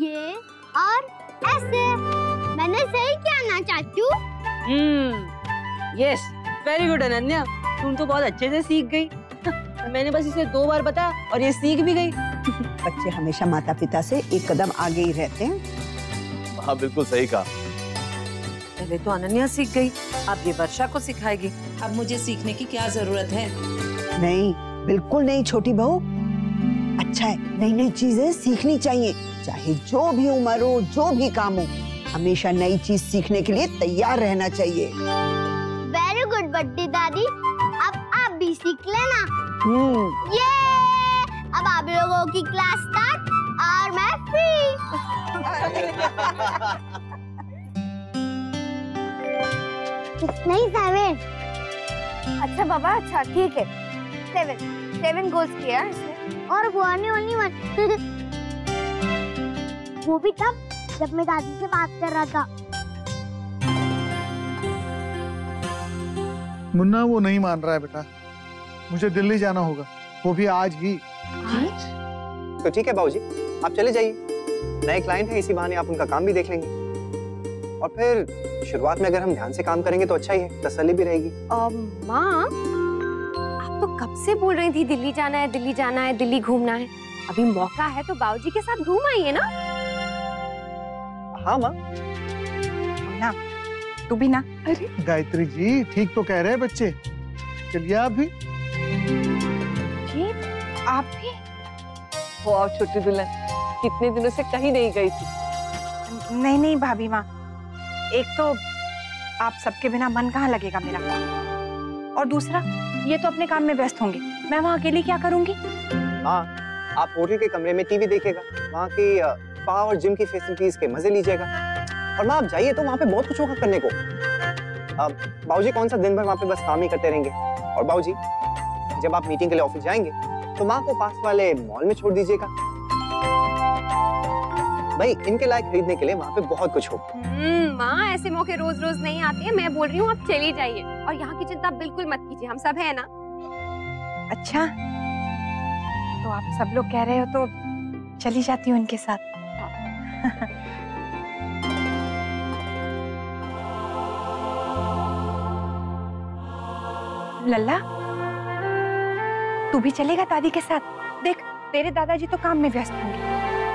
ये और ऐसे मैंने सही किया ना चाचू? यस, वेरी गुड अनन्या, तुम तो बहुत अच्छे से सीख गई। मैंने बस इसे 2 बार बताया और ये सीख भी गई। बच्चे हमेशा माता पिता से एक कदम आगे ही रहते हैं। हाँ बिल्कुल सही कहा। पहले तो अनन्या सीख गई, अब ये वर्षा को सिखाएगी। अब मुझे सीखने की क्या जरूरत है? नहीं, बिल्कुल नहीं छोटी बहू। अच्छा है, नई नई चीजें सीखनी चाहिए, चाहे जो भी उम्र हो, जो भी काम हो, हमेशा नई चीज सीखने के लिए तैयार रहना चाहिए। वेरी गुड बड्डी दादी, अब आप भी सीख लेना। ये अब आप लोगों की क्लास स्टार्ट और मैं फ्री। नहीं 7। अच्छा बाबा, अच्छा ठीक है। 7 गोल्स किया इसने। और वो only 1। वो भी तब जब मैं दादी से बात कर रहा था। मुन्ना वो नहीं मान रहा है बेटा, मुझे दिल्ली जाना होगा, वो भी आज ही। तो ठीक है बाबूजी, आप चले जाइए, नए क्लाइंट हैं, इसी बहाने आप उनका काम भी देख लेंगे। और फिर शुरुआत में अगर हम ध्यान से काम करेंगे तो अच्छा ही है, तसल्ली भी रहेगी। माँ, आप तो कब से बोल रही थी दिल्ली जाना है, दिल्ली जाना है, दिल्ली घूमना है। अभी मौका है तो बाबूजी के साथ घूम आइए ना। हाँ माँ। ना, तू भी ना। अरे गायत्री जी ठीक तो कह रहे हैं बच्चे, चलिए आप भी। जी आप भी? वाह छोटी दुल्हन, कितने दिनों से कहीं नहीं गई थी। नहीं नहीं भाभी माँ, एक तो आप सबके बिना मन कहाँ लगेगा मेरा, और दूसरा ये तो अपने काम में व्यस्त होंगे, मैं वहाँ अकेली क्या करूँगी? हाँ, आप होटल के कमरे में टीवी देखेगा, वहाँ की स्पा और जिम की फैसिलिटीज के मजे लीजिएगा। और माँ आप जाइए तो वहाँ पे बहुत कुछ होगा करने को। बाबूजी कौन सा दिन भर वहाँ पे बस काम ही करते रहेंगे। और बाबूजी जब आप मीटिंग के लिए ऑफिस जाएंगे तो माँ को पास वाले मॉल में छोड़ दीजिएगा। भाई इनके लायक खरीदने के लिए वहाँ पे बहुत कुछ होगा। माँ ऐसे मौके रोज रोज नहीं आते हैं, मैं बोल रही हूँ आप चली जाइए और यहाँ की चिंता बिल्कुल मत कीजिए, हम सब है ना। अच्छा, तो आप सब लोग कह रहे हो तो चली जाती हूँ उनके साथ। लल्ला, तू भी चलेगा दादी के साथ? देख तेरे दादाजी तो काम में व्यस्त होंगे,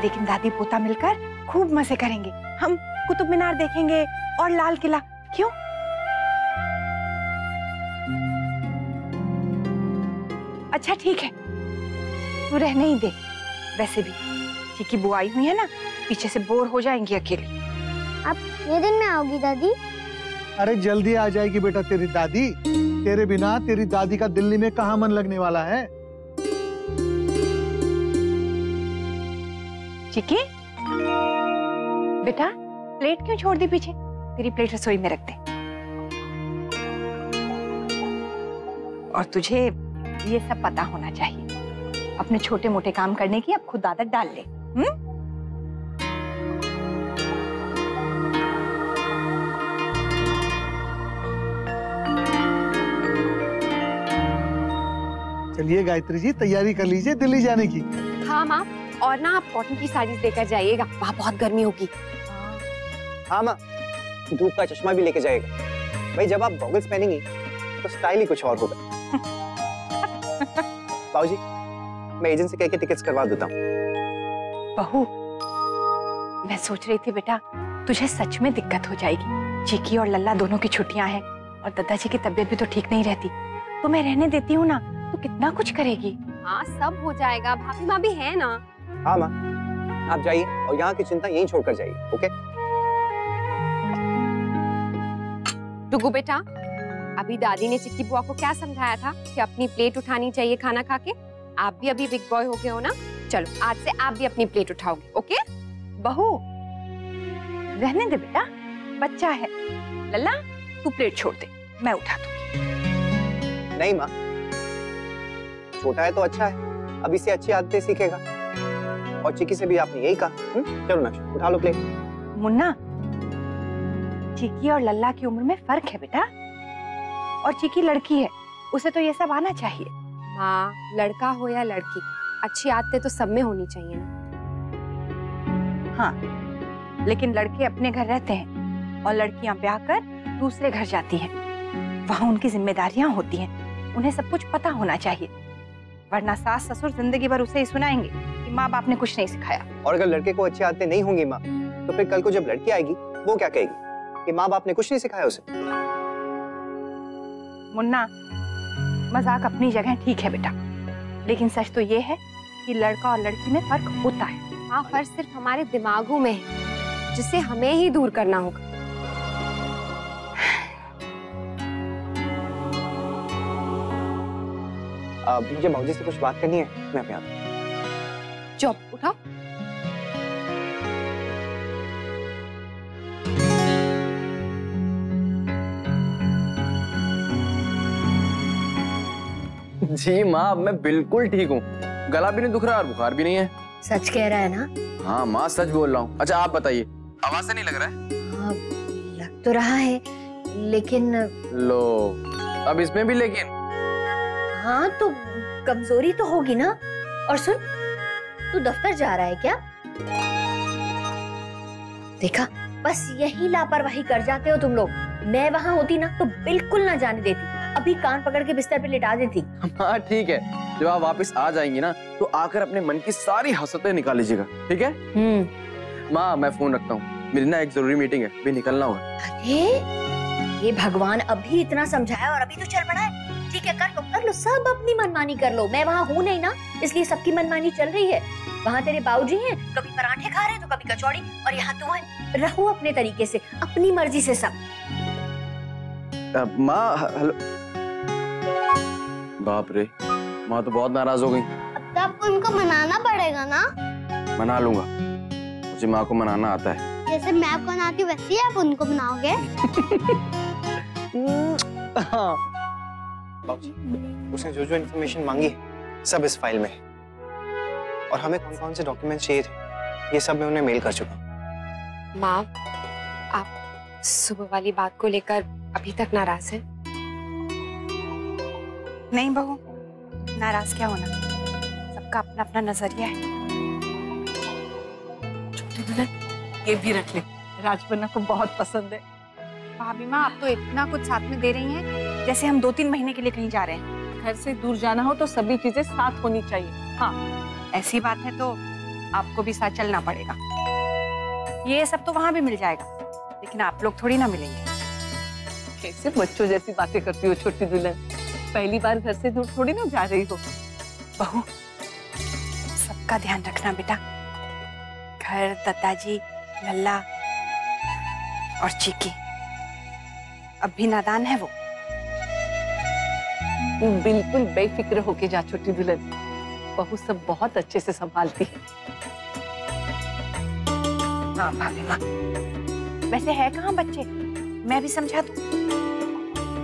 लेकिन दादी पोता मिलकर खूब मजे करेंगे। हम कुतुब मीनार देखेंगे और लाल किला, क्यों? अच्छा ठीक है, तू रहने ही दे। वैसे भी चिकी बुआ आई हुई है ना, पीछे से बोर हो जाएंगी अकेले। अब ये दिन में आओगी दादी? अरे जल्दी आ जाएगी बेटा तेरी दादी, तेरे बिना तेरी दादी का दिल्ली में कहाँ मन लगने वाला है। चिकी बेटा, प्लेट क्यों छोड़ दी पीछे? तेरी प्लेट रसोई में रख दे। और तुझे ये सब पता होना चाहिए, अपने छोटे मोटे काम करने की अब खुद आदत डाल ले। चलिए गायत्री जी, तैयारी कर लीजिए दिल्ली जाने की। हाँ माँ, और ना आप कॉटन की साड़ीज लेकर जाइएगा, वहाँ बहुत गर्मी होगी। हाँ माँ, धूप का चश्मा भी लेके जाएगा। भाई जब आप गॉगल्स पहनेंगी तो स्टाइल ही कुछ और होगा। बाबूजी, मैं एजेंट से कह के टिकट्स करवा देता हूँ। बहू, मैं सोच रही थी बेटा, तुझे सच में दिक्कत हो जाएगी। चीकी और लल्ला दोनों की छुट्टियां हैं और दादाजी की तबीयत भी तो ठीक नहीं रहती, तो मैं रहने देती हूँ ना, तो कितना कुछ करेगी। हाँ सब हो जाएगा, भाभी माँ भी है ना। हाँ माँ, आप जाइए और यहाँ की चिंता यहीं छोड़कर जाइए, ओके? डुगू बेटा, अभी दादी ने चिक्की बुआ को क्या समझाया था कि अपनी प्लेट उठानी चाहिए खाना खा के? आप भी अभी बिग बॉय हो गए हो ना, चलो आज से आप भी अपनी प्लेट उठाओगे, ओके? बहू, रहने दे बेटा, बच्चा है। लल्ला, तू प्लेट छोड़ दे, मैं उठा दूंगी। नहीं माँ, छोटा है तो अच्छा है, अभी से अच्छी आदतें सीखेगा। और चिक्की से भी आपने यही कहा। चलो ना, उठा लो प्लेट। मुन्ना, चिक्की और लल्ला की उम्र में फर्क है बेटा, और चिक्की लड़की है, उसे तो ये सब आना चाहिए। हाँ, लड़का हो या लड़की, अच्छी आदतें तो सब में होनी चाहिए ना। हाँ, लेकिन लड़के अपने घर रहते हैं और लड़कियां ब्याह कर दूसरे घर जाती हैं। वहाँ उनकी जिम्मेदारियां होती हैं, उन्हें सब कुछ पता होना चाहिए, वरना सास ससुर जिंदगी भर उसे ही सुनाएंगे कि माँ बाप ने कुछ नहीं सिखाया। और अगर लड़के को अच्छी आदतें नहीं होंगी माँ, तो फिर कल को जब लड़की आएगी वो क्या कहेगी कि माँ बाप ने कुछ नहीं सिखाया उसे। मुन्ना, मजाक अपनी जगह ठीक है बेटा, लेकिन सच तो ये है कि लड़का और लड़की में फर्क होता है। हाँ, फर्क सिर्फ हमारे दिमागों में है, जिसे हमें ही दूर करना होगा। मुझे बाबूजी से कुछ बात करनी है, मैं अभी आता हूँ। चुप, उठाओ। जी माँ, अब मैं बिल्कुल ठीक हूँ, गला भी नहीं दुख रहा और बुखार भी नहीं है। सच कह रहा है ना? हाँ माँ, सच बोल रहा हूँ। अच्छा आप बताइए, आवाज से नहीं लग रहा है? हाँ, लग तो रहा है, लेकिन लो, अब इसमें भी लेकिन? हाँ, तो कमजोरी तो होगी ना। और सुन, तू दफ्तर जा रहा है क्या? देखा, बस यही लापरवाही कर जाते हो तुम लोग। मैं वहाँ होती ना तो बिल्कुल ना जाने देती, अभी कान पकड़ के बिस्तर पे लिटा देती। हाँ ठीक है, जब आप वापस आ जाएंगी ना तो आकर अपने मन की सारी हसरतें निकाल लीजिएगा, ठीक है? माँ, मैं फोन रखता हूँ, मेरी ना एक जरूरी मीटिंग है, भी निकलना होगा। अरे ये भगवान, अभी इतना समझाया और अभी तो चल पड़ा है। ठीक है, कर लो, सब अपनी मनमानी कर लो। मैं वहाँ हूँ नहीं ना, इसलिए सबकी मनमानी चल रही है। वहाँ तेरे बाबूजी हैं, कभी पराठे खा रहे हैं तो कभी कचौड़ी, और यहाँ तू है। रहो अपने तरीके से, अपनी मर्जी से सब। माँ, हेलो। बाप रे, माँ तो बहुत नाराज हो गई। अब तो आपको उनको मनाना पड़ेगा ना? मना लूंगा, मुझे माँ को मनाना आता है। जैसे मैं आपको मनाती हूँ वैसे ही आप उनको मनाओगे? बाबूजी, उसने जो इन्फॉर्मेशन मांगी है सब इस फाइल में है, और हमें कौन कौन से डॉक्यूमेंट चाहिए थे ये सब मैं उन्हें मेल कर चुका हूँ। माँ, आप सुबह वाली बात को लेकर अभी तक नाराज हैं? नहीं बहू, नाराज क्या होना, सबका अपना अपना नजरिया है। ये भी रख ले, राजपन्ना को बहुत पसंद है। भाभी माँ, आप तो इतना कुछ साथ में दे रही हैं जैसे हम 2-3 महीने के लिए कहीं जा रहे हैं। घर से दूर जाना हो तो सभी चीजें साथ होनी चाहिए। हाँ, ऐसी बात है तो आपको भी साथ चलना पड़ेगा। ये सब तो वहाँ भी मिल जाएगा, लेकिन आप लोग थोड़ी ना मिलेंगे। कैसे बच्चों जैसी बातें करती हो छोटी दुल्हन, पहली बार घर से दूर थोड़ी ना जा रही हो। बहू, सबका ध्यान रखना बेटा, घर, दादाजी, लल्ला और चिकी, अब भी नादान है वो। बिल्कुल बेफिक्र होके जा छोटी दुल्हन, बहू सब बहुत अच्छे से संभालती है। हाँ भाभी माँ, वैसे है कहाँ बच्चे, मैं भी समझा दूँ।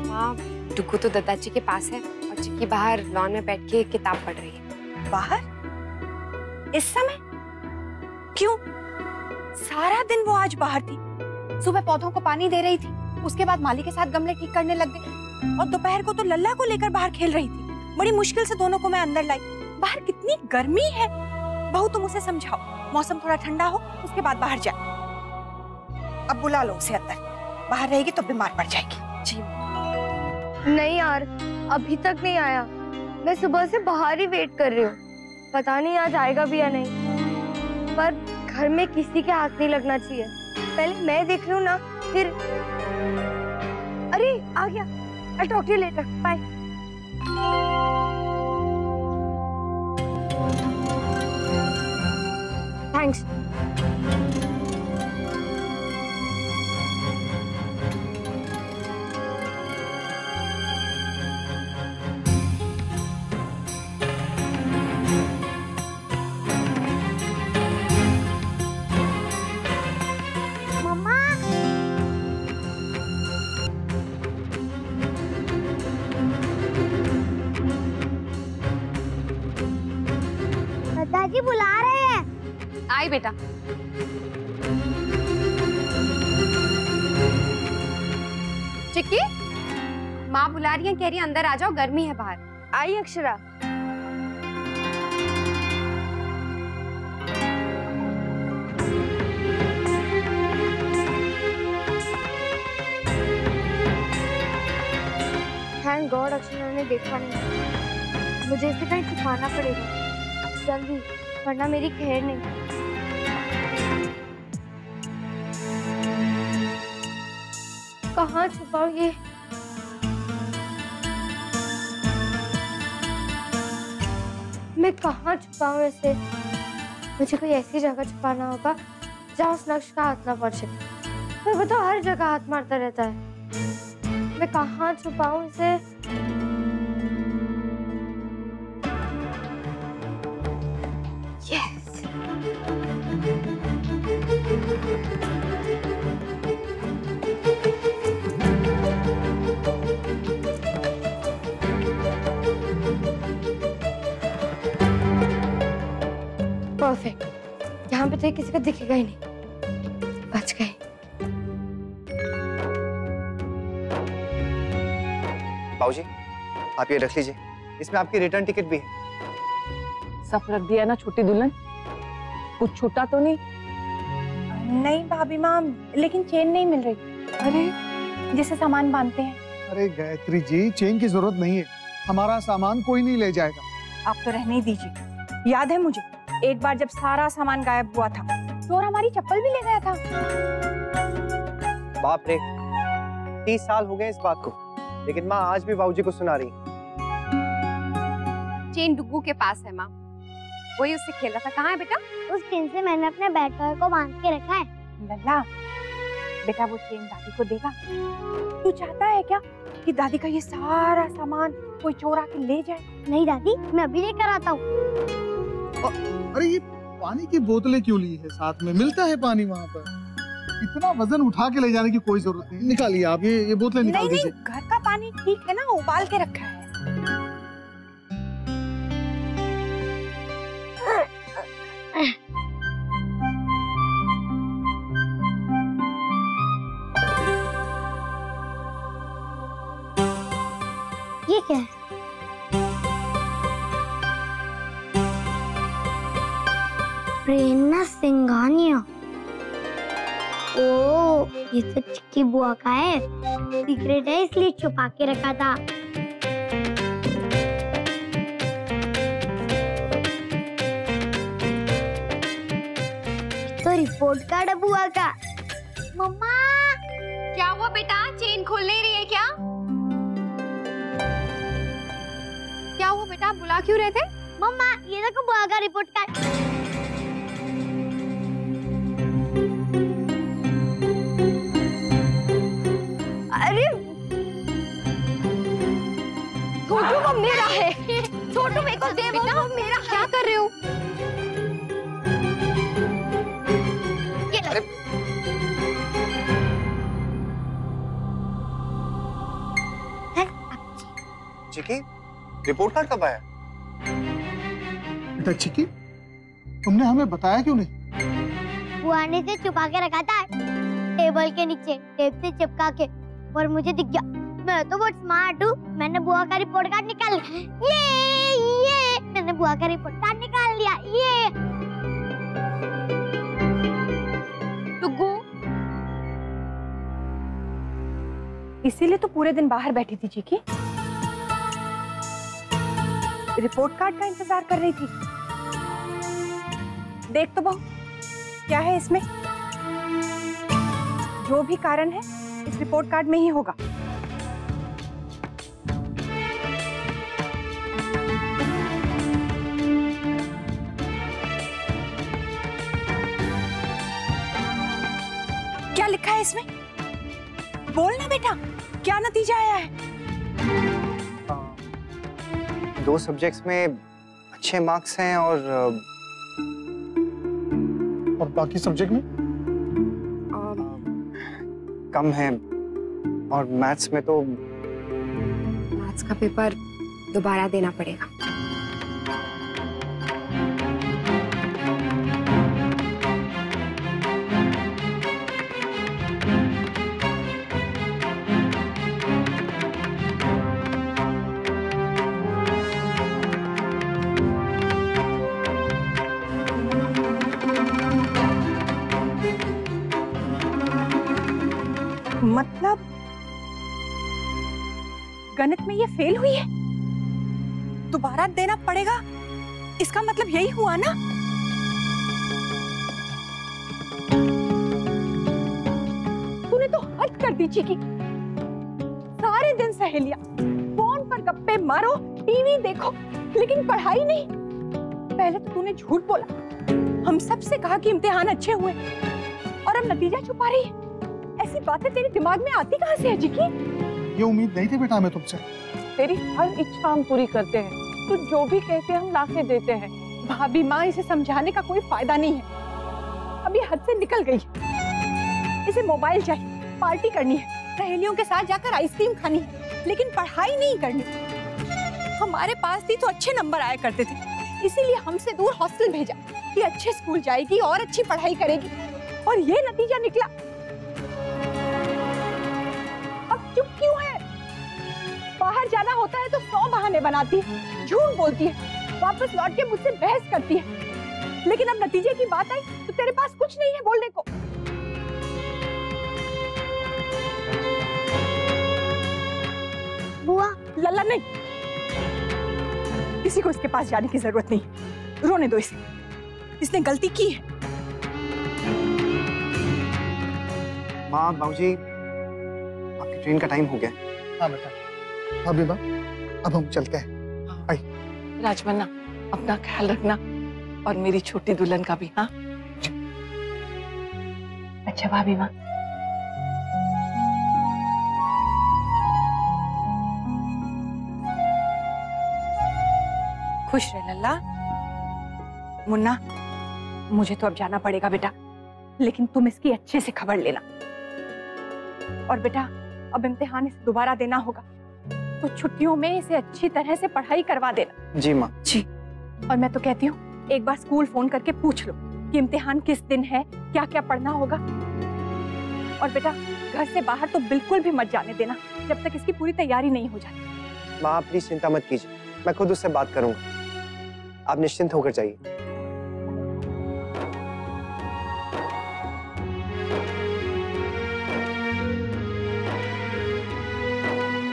हाँ, डुगू तो दादाजी के पास है और चिक्की बाहर लॉन में बैठ के किताब पढ़ रही है। बाहर? इस समय? क्यों? सारा दिन वो आज बाहर थी, सुबह पौधों को पानी दे रही थी, उसके बाद माली के साथ गमले ठीक करने लग गई, और दोपहर को तो लल्ला को लेकर बाहर खेल रही थी। बड़ी मुश्किल से दोनों को मैं अंदर लाई। बाहर कितनी गर्मी है। बहू तुम उसे समझाओ, मौसम थोड़ा ठंडा हो उसके बाद बाहर जाए। अब बुला लो उसे अंदर, बाहर रहेगी तो बीमार पड़ जाएगी। जी नहीं यार, अभी तक नहीं आया। मैं सुबह से बाहर ही वेट कर रही हूँ। पता नहीं आज आएगा भी या नहीं, पर घर में किसी के हाथ नहीं लगना चाहिए। पहले मैं देख लूँ ना, फिर। अरे आ गया। I'll talk to you later. Bye. Thanks. दादाजी बुला रहे हैं। आई बेटा। चिक्की, माँ बुला रही है, कह रही है अंदर आ जाओ, गर्मी है बाहर। आई अक्षरा। थैंक गॉड अक्षरा ने देखा नहीं। मुझे इसे कहीं छुपाना पड़ेगा जल्दी, वरना मेरी खैर नहीं। कहाँ छुपाऊं ये? मैं कहाँ छुपाऊं इसे? मुझे कोई ऐसी जगह छुपाना होगा जहाँ उस नक्श का हाथ ना पहुंचे। मैं बताओ, हर जगह हाथ मारता रहता है। मैं कहाँ छुपाऊं इसे? Yes. परफेक्ट। यहाँ पे तो किसी का दिखेगा ही नहीं। बच गए। बाबूजी, आप ये रख लीजिए, इसमें आपकी रिटर्न टिकट भी है। सब रख दिया ना छोटी दुल्हन? कुछ छूटा तो नहीं? नहीं भाभी माँ, लेकिन चेन नहीं मिल रही। अरे जिसे सामान बांधते हैं। अरे गायत्री जी, चेन की जरूरत नहीं है, हमारा सामान कोई नहीं ले जाएगा। आप तो रहने ही दीजिए। याद है मुझे एक बार जब सारा सामान गायब हुआ था, चोर हमारी चप्पल भी ले गया था। बाप रे, 30 साल हो गए इस बात को, लेकिन माँ आज भी बाबूजी को सुना रही। चेन डुग्गू के पास है माँ, वही उससे खेला था। कहाँ है बेटा? उस पिन से मैंने अपने बैट टॉय को बांध के रखा है। लल्ला, बेटा वो चेन दादी को देगा? तू चाहता है क्या कि दादी का ये सारा सामान कोई चोर आके ले जाए? नहीं दादी, मैं अभी लेकर आता हूँ। अरे ये पानी की बोतलें क्यों ली है साथ में? मिलता है पानी वहाँ पर। इतना वजन उठा के ले जाने की कोई जरूरत नहीं। निकालिए आप ये बोतलें निकाल दीजिए। नहीं, घर का पानी ठीक है ना, उबाल के रखा है। ये क्या है? प्रेरणा सिंघानिया। ओ, ये तो चिक्की बुआ का है। सीक्रेट है इसलिए छुपा के रखा था। तो रिपोर्ट कार्ड है बुआ का। मम्मा, क्या हुआ बेटा? चेन खोल नहीं रही है क्या? क्या हुआ बेटा, बुला क्यों रहे थे? मम्मा, ये देखो बुआ का रिपोर्ट कार्ड। अरे छोटू वो मेरा है। छोटू मेरे को दे, बेटा वो मेरा। क्या कर रहे हो? अरे चिक्की, रिपोर्ट कार्ड कब आया? बेटा चिक्की, तुमने हमें बताया क्यों नहीं? बुआ ने इसे छुपा के रखा था टेबल के नीचे, टेप से चिपका के, और मुझे दिख गया मैं तो बहुत स्मार्ट हूँ। मैंने बुआ का रिपोर्ट कार्ड निकाल लिया। ये मैंने बुआ का रिपोर्ट कार्ड निकाल लिया। ये टुगु, इसीलिए तो पूरे दिन बाहर बैठी थी चीकी। रिपोर्ट कार्ड का इंतजार कर रही थी। देख तो बहू, क्या है इसमें? जो भी कारण है इस रिपोर्ट कार्ड में ही होगा। क्या लिखा है इसमें? बोल ना बेटा, क्या नतीजा आया है? 2 सब्जेक्ट्स में अच्छे मार्क्स हैं और बाकी सब्जेक्ट में कम है। और मैथ्स में तो मैथ्स का पेपर दोबारा देना पड़ेगा। मतलब गणित में ये फेल हुई है, दोबारा देना पड़ेगा। इसका मतलब यही हुआ ना? तूने तो हद कर दी चीकी। सारे दिन सहेलियां, फोन पर गप्पे मारो, टीवी देखो, लेकिन पढ़ाई नहीं। पहले तो तूने झूठ बोला, हम सब से कहा कि इम्तिहान अच्छे हुए, और अब नतीजा छुपा रही है। ऐसी बातें तेरे दिमाग में आती कहाँ से है चिकी? ये उम्मीद नहीं थी बेटा हमें तुमसे। तेरी हर इच्छा हम पूरी करते हैं, तू जो भी कहते हैं हम लाके देते हैं। भाभी माँ, इसे समझाने का कोई फायदा नहीं है, अभी हद से निकल गई। इसे मोबाइल चाहिए, पार्टी करनी है, सहेलियों के साथ जाकर आइसक्रीम खानी है, लेकिन पढ़ाई नहीं करनी। हमारे पास थी तो अच्छे नंबर आया करते थे, इसीलिए हमसे दूर हॉस्टल भेजा कि अच्छे स्कूल जाएगी और अच्छी पढ़ाई करेगी, और ये नतीजा निकला। अब चुप क्यों है? बाहर जाना होता है तो 100 बहाने बनाती है, झूठ बोलती है, वापस लौट के मुझसे बहस करती है, लेकिन अब नतीजे की बात आई तो तेरे पास कुछ नहीं है बोलने को। बुआ, लल्ला नहीं, किसी को इसके पास जाने की जरूरत नहीं, रोने दो इसे, इसने गलती की है। माँ, बाबूजी, आपकी ट्रेन का टाइम हो गया। हाँ बेटा, भाभी माँ, अब हम चलते हैं। आई। राजमन्ना, अपना ख्याल रखना, और मेरी छोटी दुल्हन का भी। हाँ, अच्छा भाभी माँ। खुश रह लल्ला। मुन्ना, मुझे तो अब जाना पड़ेगा बेटा, लेकिन तुम इसकी अच्छे से खबर लेना। और बेटा, अब इम्तिहान इसे दोबारा देना होगा, तो छुट्टियों में इसे अच्छी तरह से पढ़ाई करवा देना। जी माँ। जी। और मैं तो कहती हूँ, एक बार स्कूल फोन करके पूछ लो कि इम्तिहान किस दिन है, क्या क्या पढ़ना होगा। और बेटा, घर से बाहर तो बिल्कुल भी मत जाने देना जब तक इसकी पूरी तैयारी नहीं हो जाती। माँ, प्लीज चिंता मत कीजिए, मैं खुद उससे बात करूंगा, आप निश्चिंत होकर जाइए।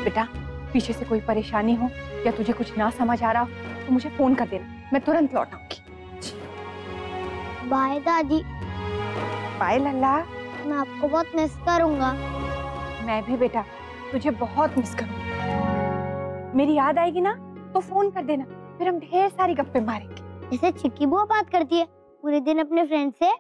बेटा, पीछे से कोई परेशानी हो या तुझे कुछ ना समझ आ रहा हो तो मुझे फोन कर देना, मैं तुरंत लौट आऊंगी। बाय दादी। बाय लल्ला। मैं आपको बहुत मिस करूंगा। मैं भी बेटा, तुझे बहुत मिस करूंगी। मेरी याद आएगी ना तो फोन कर देना, फिर हम ढेर सारी गप्पे मारेंगे। जैसे चिक्की बुआ बात करती है पूरे दिन अपने फ्रेंड से।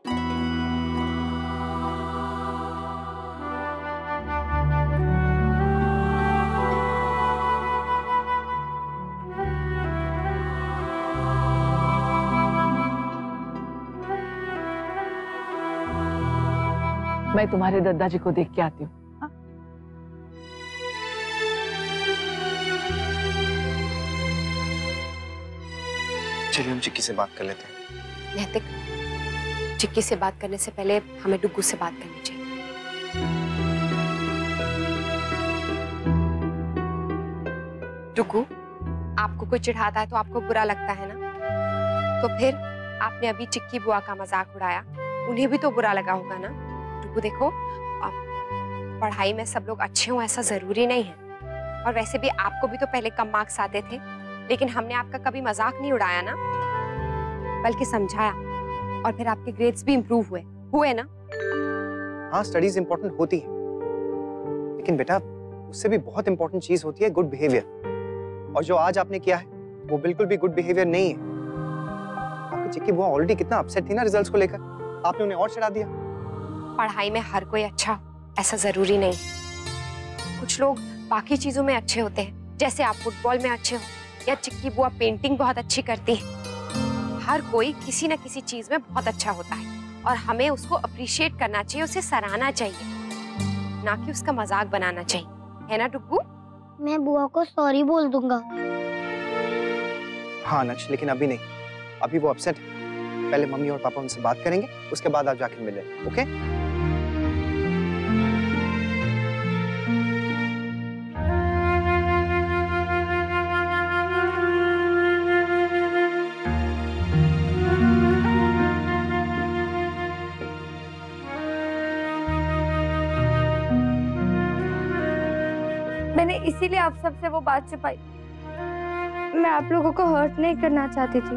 मैं तुम्हारे दादाजी को देख के आती हूँ। चलिए हम चिक्की से बात कर लेते हैं। नैतिक, चिक्की से बात करने से पहले हमें डुग्गू से बात करनी चाहिए। टुकू, आपको कोई चिढ़ाता है तो आपको बुरा लगता है ना? तो फिर आपने अभी चिक्की बुआ का मजाक उड़ाया, उन्हें भी तो बुरा लगा होगा ना? टुकू देखो, पढ़ाई में सब लोग अच्छे हों ऐसा जरूरी नहीं है, और वैसे भी आपको भी तो पहले कम मार्क्स आते थे, लेकिन हमने आपका कभी मजाक नहीं उड़ाया ना, बल्कि समझाया, और फिर आपके ग्रेड्स भी इम्प्रूव हुए ना? हाँ, स्टडीज इंपॉर्टेंट होती है, लेकिन बेटा उससे भी बहुत इंपॉर्टेंट चीज होती है गुड बिहेवियर, और जो आज आपने किया है वो बिल्कुल भी गुड बिहेवियर नहीं है। आपकी चिक्की बुआ ऑलरेडी कितना अपसेट थी ना रिजल्ट्स को लेकर, आपने उन्हें और चढ़ा दिया। पढ़ाई में हर कोई अच्छा ऐसा जरूरी नहीं। कुछ लोग बाकी चीजों में अच्छे होते हैं, जैसे आप फुटबॉल में अच्छे हो, या चिक्की बुआ पेंटिंग बहुत अच्छी करती है। हर कोई किसी न किसी चीज में बहुत अच्छा होता है, और हमें उसको अप्रिशिएट करना चाहिए, उसे सराहना चाहिए, ना कि उसका मजाक बनाना चाहिए, है ना टुक्कू? मैं बुआ को सॉरी बोल दूंगा। हाँ नक्श, लेकिन अभी नहीं, अभी वो अपसेट है। पहले मम्मी और पापा उनसे बात करेंगे, उसके बाद आप जाके मिले, ओके? मैंने इसीलिए आप सबसे वो बात छुपाई। मैं आप लोगों को हर्ट नहीं करना चाहती थी।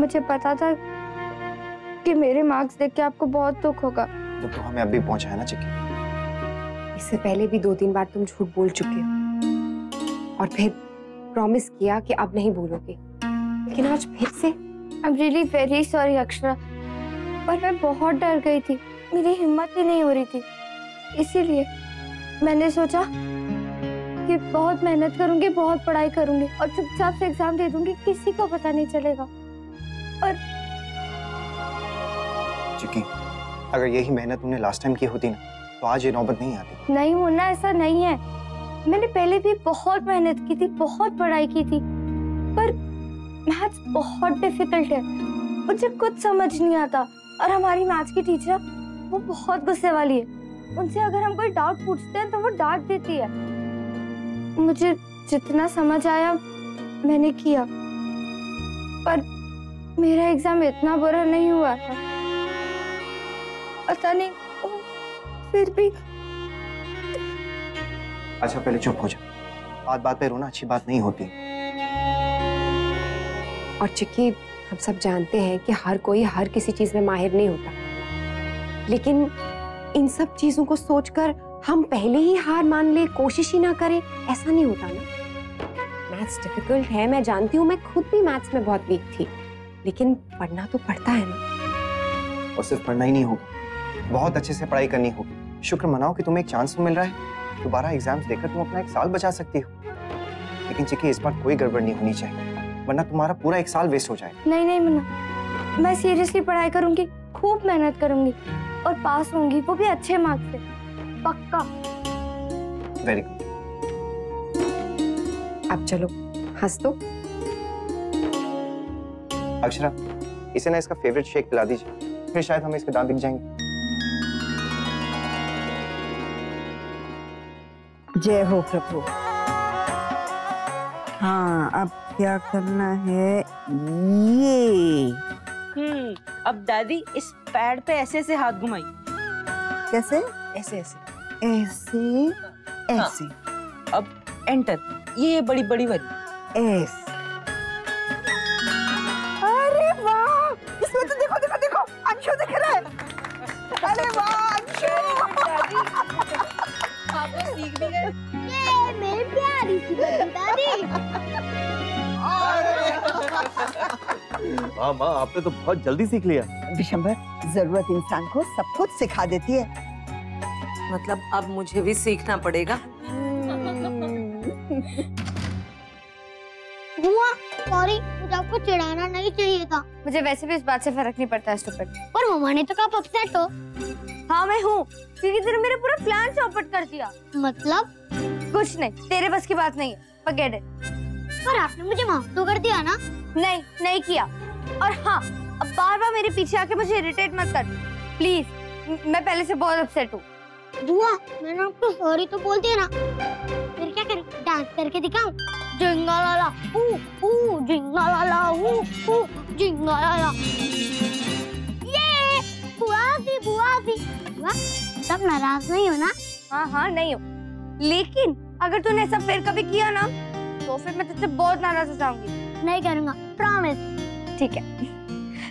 मुझे पता था कि मेरे मार्क्स देख के आपको बहुत दुख होगा। तो हमें अभी पहुंचाया ना चिक्की। इससे पहले भी 2-3 बार तुम झूठ बोल चुके हो, और फिर प्रॉमिस किया कि अब नहीं बोलोगे, लेकिन आज फिर से। I am really very sorry Akshara, पर मैं बहुत डर गई थी, मेरी हिम्मत ही नहीं हो रही थी। इसीलिए मैंने सोचा कि बहुत मेहनत करूंगी, बहुत पढ़ाई करूंगी, और चुपचाप से एग्जाम दे दूंगी, किसी को पता नहीं चलेगा। और चिक्की, अगर यही मेहनत तुमने लास्ट टाइम की होती ना, तो आज ये नौबत नहीं आती। नहीं मुन्ना, ऐसा नहीं है। मैंने पहले भी बहुत मेहनत की थी, बहुत पढ़ाई की थी, पर मैथ्स बहुत डिफिकल्ट है, मुझे कुछ समझ नहीं आता। और हमारी मैथ्स की टीचर वो बहुत गुस्से वाली है, उनसे अगर हम कोई डाउट पूछते हैं तो वो डांट देती है। मुझे जितना समझ आया मैंने किया, पर मेरा एग्जाम इतना बुरा नहीं हुआ था, पता नहीं फिर भी। अच्छा पहले चुप हो जा, बात बात पे रोना अच्छी बात नहीं होती। और चिक्की, हम सब जानते हैं कि हर कोई हर किसी चीज में माहिर नहीं होता, लेकिन इन सब चीजों को सोचकर हम पहले ही हार मान ले, कोशिश ही ना करें, ऐसा नहीं होता ना। मैथ्स डिफिकल्ट है, मैं जानती हूँ, मैं खुद भी मैथ्स में बहुत वीक थी, लेकिन पढ़ना तो पड़ता है ना। और सिर्फ पढ़ना ही नहीं होगा, बहुत अच्छे से पढ़ाई करनी होगी। शुक्र मनाओ कि तुम्हें एक चांस मिल रहा है, दोबारा एग्जाम्स देकर तुम अपना 1 साल बचा सकती हो। लेकिन चिक्की, इस बार कोई गड़बड़ नहीं होनी चाहिए, वरना तुम्हारा पूरा 1 साल वेस्ट हो जाएगा। नहीं नहीं मुन्ना, मैं सीरियसली पढ़ाई करूंगी, खूब मेहनत करूंगी, और पास होंगी, वो भी अच्छे मार्क्स से, पक्का। Very good. अब चलो हंस दो। अक्षरा, इसे ना इसका फेवरेट शेक पिला दीजिए, फिर शायद हमें इसके दांत दिख जाएंगे। जय हो प्रभु। हाँ, अब क्या करना है? ये अब दादी इस पैड पे ऐसे ऐसे हाथ घुमाई। कैसे? ऐसे ऐसे ऐसे ऐसे। हाँ। अब एंटर, ये बड़ी बड़ी वाली ऐसे। अरे वाह, इसमें तो देखो देखो देखो, अंशु दिख रहा है। अरे वाह अंशु, आप तो सीख भी गए। ये मेरी प्यारी सी दादी। वाह माँ, आपने तो बहुत जल्दी सीख लिया। विशंबर, जरूरत इंसान को सब कुछ सिखा देती है। मतलब अब मुझे भी सीखना पड़ेगा। बुआ, सॉरी, मुझे आपको चिढ़ाना नहीं चाहिए था। मुझे वैसे भी इस बात से फर्क नहीं पड़ता है स्टूपिड। पर मम्मा ने तो कहा आप अपसेट हो। हाँ मैं हूँ, क्योंकि तेरे मेरा पूरा प्लान चौपट कर दिया। मतलब? कुछ नहीं, तेरे बस की बात नहीं है, फॉरगेट इट। पर आपने मुझे माफ तो कर दिया ना? नहीं, नहीं किया। और हाँ, अब बार बार मेरे पीछे आके मुझे इरिटेट मत कर प्लीज, मैं पहले से बहुत अपसेट हूँ। बुआ, मैंने आपको सॉरी तो बोल दिया ना, फिर क्या करें? डांस करके दिखाऊं? जिंगालाला जिंगालाला जिंगालाला। ये बुआ बुआ सब नाराज नहीं हो ना? हाँ हाँ नहीं हो, लेकिन अगर तूने ऐसा फिर कभी किया ना तो फिर मैं तुझसे बहुत नाराज हो जाऊंगी। नहीं करूँगा, प्रॉमिस। ठीक है।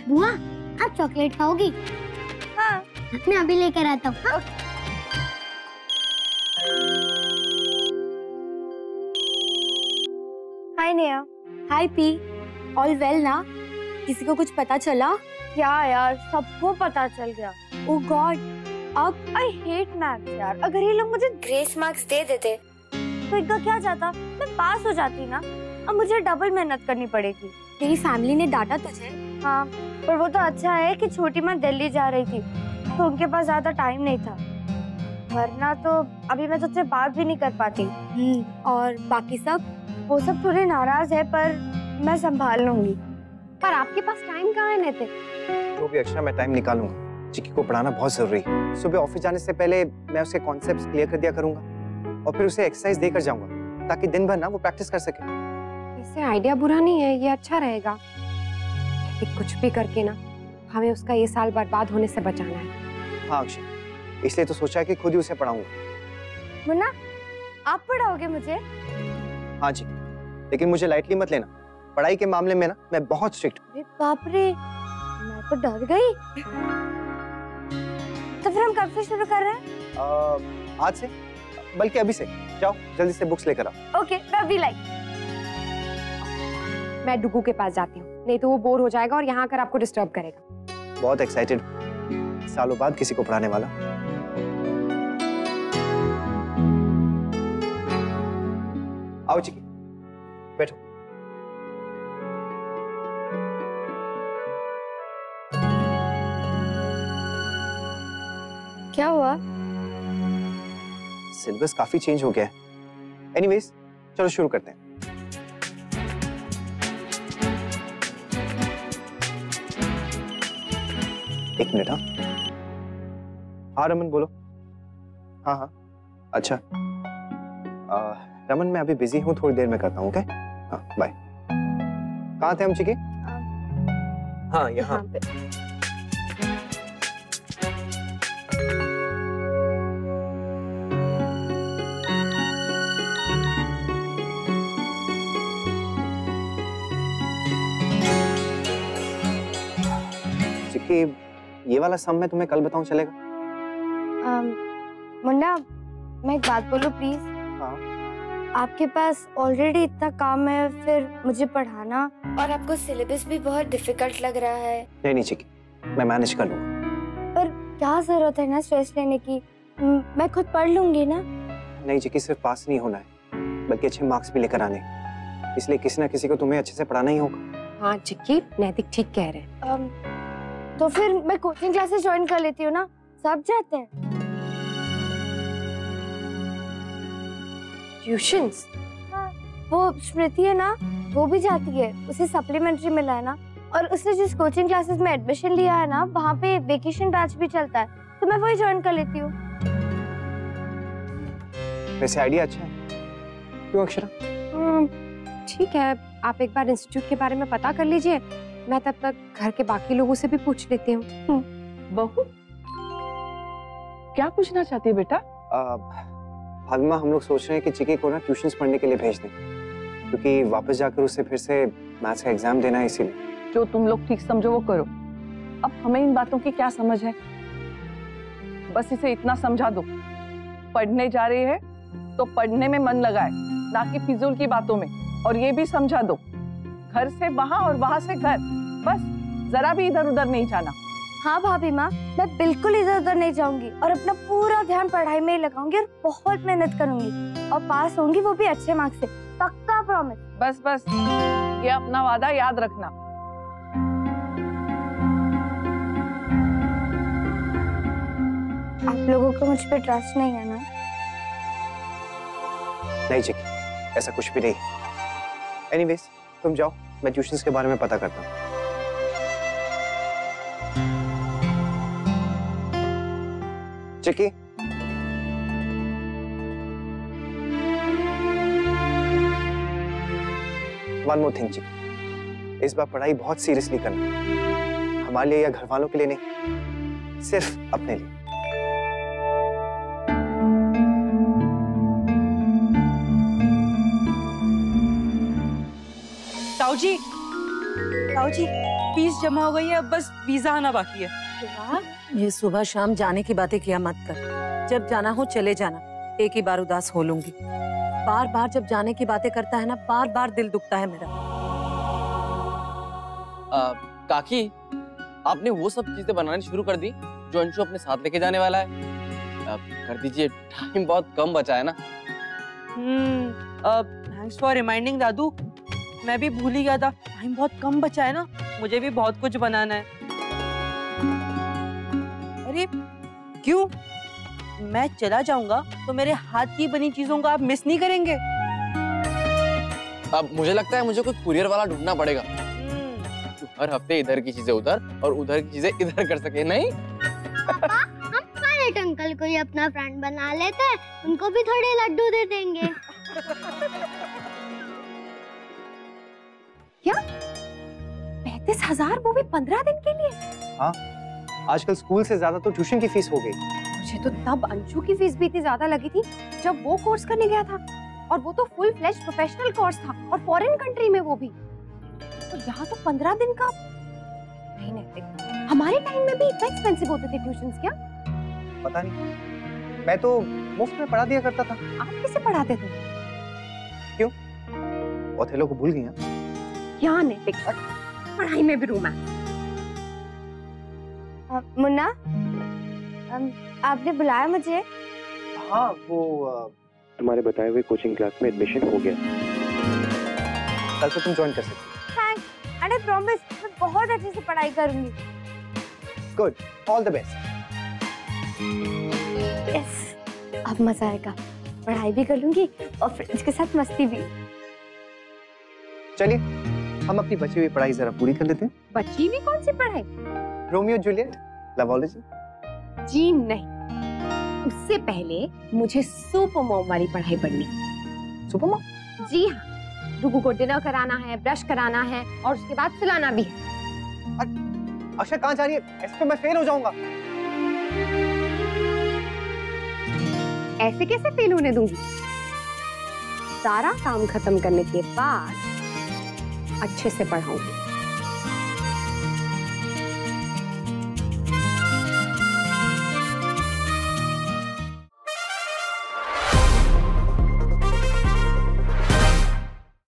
बुआ आप चॉकलेट खाओगी? हाँ मैं अभी लेकर आता हूँ। हाँ? हाय नेहा। हाय पी, ऑल वेल ना? किसी को कुछ पता चला? क्या यार, सबको पता चल गया। ओह गॉड, अब आई हेट मैथ्स यार। अगर ये लोग मुझे ग्रेस मार्क्स दे देते तो इनका क्या जाता, मैं पास हो जाती ना। अब मुझे डबल मेहनत करनी पड़ेगी। तेरी फैमिली ने डांटा तुझे? हाँ, पर वो तो अच्छा है कि छोटी माँ दिल्ली जा रही थी तो उनके पास ज्यादा टाइम नहीं था, वरना तो अभी मैं तुझसे बात भी नहीं कर पाती। और बाकी सब? वो सब थोड़े नाराज है पर मैं संभाल लूंगी। पर आपके पास टाइम कहाँ है नैतिक? जो भी अक्षरा, मैं टाइम निकालूंगा। चिक्की को पढ़ाना बहुत जरूरी है। सुबह ऑफिस जाने से पहले मैं उसे कॉन्सेप्ट्स क्लियर कर दिया करूंगा और फिर उसे एक्सरसाइज देकर जाऊंगा ताकि दिन भर ना वो प्रैक्टिस कर सके। इससे आइडिया बुरा नहीं है, ये अच्छा रहेगा। कुछ भी करके ना हमें उसका ये साल बर्बाद होने से बचाना है। हाँ अक्षय, इसलिए तो सोचा है कि खुद ही उसे पढ़ाऊंगा। मुन्ना, आप पढ़ाओगे मुझे? हाँ जी, लेकिन मुझे लाइटली मत लेना। पढ़ाई के मामले में ना मैं बहुत स्ट्रिक्ट हूँ। अरे बाप रे, मैं तो डर गई। तो फिर हम कब से शुरू कर रहे हैं? आज से, बल्कि अभी से। जाओ जल्दी से बुक्स लेकर आओ। ओके, मैं अभी लाई। मैं डुगू के पास जाती हूँ, नहीं तो वो बोर हो जाएगा और यहाँ आकर आपको डिस्टर्ब करेगा। बहुत एक्साइटेड, सालों बाद किसी को पढ़ाने वाला। आओ चिकी, बैठो। क्या हुआ? सिलेबस काफी चेंज हो गया है। एनीवेज, चलो शुरू करते हैं। एक मिनट। हाँ रमन बोलो। हाँ हाँ अच्छा, रमन मैं अभी बिजी हूँ, थोड़ी देर में करता हूँ। ओके हाँ बाय। कहाँ थे हम चिकी? हाँ यहाँ पे। चिकी ये वाला सम मैं तुम्हें कल बताऊं, चलेगा? मुन्ना, मैं एक बात बोलूं प्लीज? हाँ। आपके पास ऑलरेडी इतना काम है, फिर मुझे पढ़ाना, और आपको सिलेबस भी बहुत डिफिकल्ट लग रहा है। नहीं चिकी, मैं मैनेज कर लूंगा। पर क्या जरूरत है ना स्ट्रेस लेने की, मैं खुद पढ़ लूंगी ना। नहीं चिकी, सिर्फ पास नहीं होना है बल्कि अच्छे मार्क्स भी लेकर आने, इसलिए किसी ना किसी को तुम्हें अच्छे से पढ़ाना ही होगा। हाँ चिकी, नैतिक ठीक कह रहे हैं। तो फिर मैं कोचिंग क्लासेस ज्वाइन कर लेती हूँ ना, सब जाते हैं। ट्यूशंस? हाँ, वो स्मृति है ना, वो भी जाती है, उसे सप्लीमेंट्री मिला है ना, और उसने जिस कोचिंग क्लासेस में एडमिशन लिया है ना, वहाँ पे वेकेशन बैच भी चलता है, तो मैं वही ज्वाइन कर लेती हूँ। वैसे आइडिया अच्छा है, क्यों अक्षरा? ठीक है, आप एक बार इंस्टीट्यूट के बारे में पता कर लीजिए, मैं तब तक घर के बाकी लोगों से भी पूछ लेती हूँ। बहू, क्या पूछना चाहती है बेटा? भाभी माँ, हम लोग सोच रहे हैं कि चिकी को ना ट्यूशंस पढ़ने के लिए भेज दें, क्योंकि वापस जाकर उसे फिर से मैथ्स का एग्जाम देना है, इसीलिए। जो तुम लोग ठीक समझो वो करो। अब हमें इन बातों की क्या समझ है, बस इसे इतना समझा दो, पढ़ने जा रही है तो पढ़ने में मन लगाए, ना कि फिजूल की बातों में। और ये भी समझा दो, घर से वहां और वहां से घर, बस जरा भी इधर उधर नहीं जाना। हाँ भाभी माँ, मैं बिल्कुल इधर उधर नहीं जाऊंगी और अपना पूरा ध्यान पढ़ाई में ही लगाऊंगी और बहुत मेहनत करूंगी और पास होंगी, वो भी अच्छे मार्क्स से, पक्का प्रॉमिस। बस बस, ये अपना वादा याद रखना। आप लोगों को मुझ पे ट्रस्ट नहीं है ना? नहीं चिकी, ऐसा कुछ भी नहीं। एनीवेज, तुम जाओ, मैं ट्यूशंस के बारे में पता करता हूँ। चिकी, वन मोर थिंग जी, इस बार पढ़ाई बहुत सीरियसली करना, हमारे लिए या घर वालों के लिए नहीं, सिर्फ अपने लिए। ताऊ जी फीस जमा हो गई है, अब बस वीजा आना बाकी है। ये सुबह शाम जाने की बातें किया मत कर। जब जाना हो चले जाना, एक ही बार उदास हो लूंगी। बार बार जब जाने की बातें करता है ना, बार बार दिल दुखता है मेरा। काकी, आपने वो सब चीजें बनानी शुरू कर दी जो अंशु अपने साथ लेके जाने वाला है? कर दीजिए, टाइम बहुत कम बचा है ना। थैंक्स फॉर रिमाइंडिंग दादू, मैं भी भूल ही गया था, टाइम बहुत कम बचा है ना, मुझे भी बहुत कुछ बनाना है। अरे क्यों? मैं चला जाऊंगा तो मेरे हाथ की बनी चीजों को आप मिस नहीं करेंगे? अब मुझे लगता है मुझे कोई कुरियर वाला ढूंढना पड़ेगा जो हर हफ्ते इधर की चीजें उधर और उधर की चीजें इधर कर सके। नहीं पापा, हम पायलट अंकल को ही अपना फ्रेंड बना लेते हैं, उनको भी थोड़े लड्डू दे देंगे। क्या 35,000 वो भी 15 दिन के लिए? हाँ, आजकल स्कूल से ज्यादा तो ट्यूशन की फीस हो गई। मुझे तो तब अंशु की फीस भी इतनी ज्यादा लगी थी जब वो कोर्स करने गया था, और वो तो फुल फ्लेश प्रोफेशनल कोर्स था और फॉरेन कंट्री में वो भी। तो यहाँ तो 15 दिन का नहीं नैतिक। हमारे टाइम में भी इतना एक्सपेंसिव होते थे ट्यूशंस क्या? पता नहीं, मैं तो मुफ्त में पढ़ा दिया करता था। आप किसे पढ़ाते थे? क्यों? ओथेलो को भूल गई? क्या नैतिक, पढ़ाई में भी रोमांस। मुन्ना, आपने बुलाया मुझे? हाँ, वो तुम्हारे बताए हुए कोचिंग क्लास में एडमिशन हो गया। कल से तुम ज्वाइन कर सकती हो। थैंक्स, अरे प्रॉमिस, मैं बहुत अच्छे से पढ़ाई करूंगी। Good, all the best. Yes, अब मजा आएगा, पढ़ाई भी कर लूंगी और फ्रेंड्स के साथ मस्ती भी। चलिए, हम अपनी बची हुई पढ़ाई जरा पूरी कर लेते हैं। बची हुई कौन सी पढ़ाई? Romeo Juliet, Loveology. जी नहीं, उससे पहले मुझे सुपर मॉम वाली पढ़ाई पढ़नी। Super mom? जी हाँ, रुगू को डिनर कराना है, ब्रश कराना है और उसके बाद सुलाना भी है। अक्षय कहाँ जा रही है? ऐसे तो मैं फेल हो जाऊंगा। ऐसे कैसे फेल होने दूंगी? सारा काम खत्म करने के बाद अच्छे से पढ़ाऊंगी।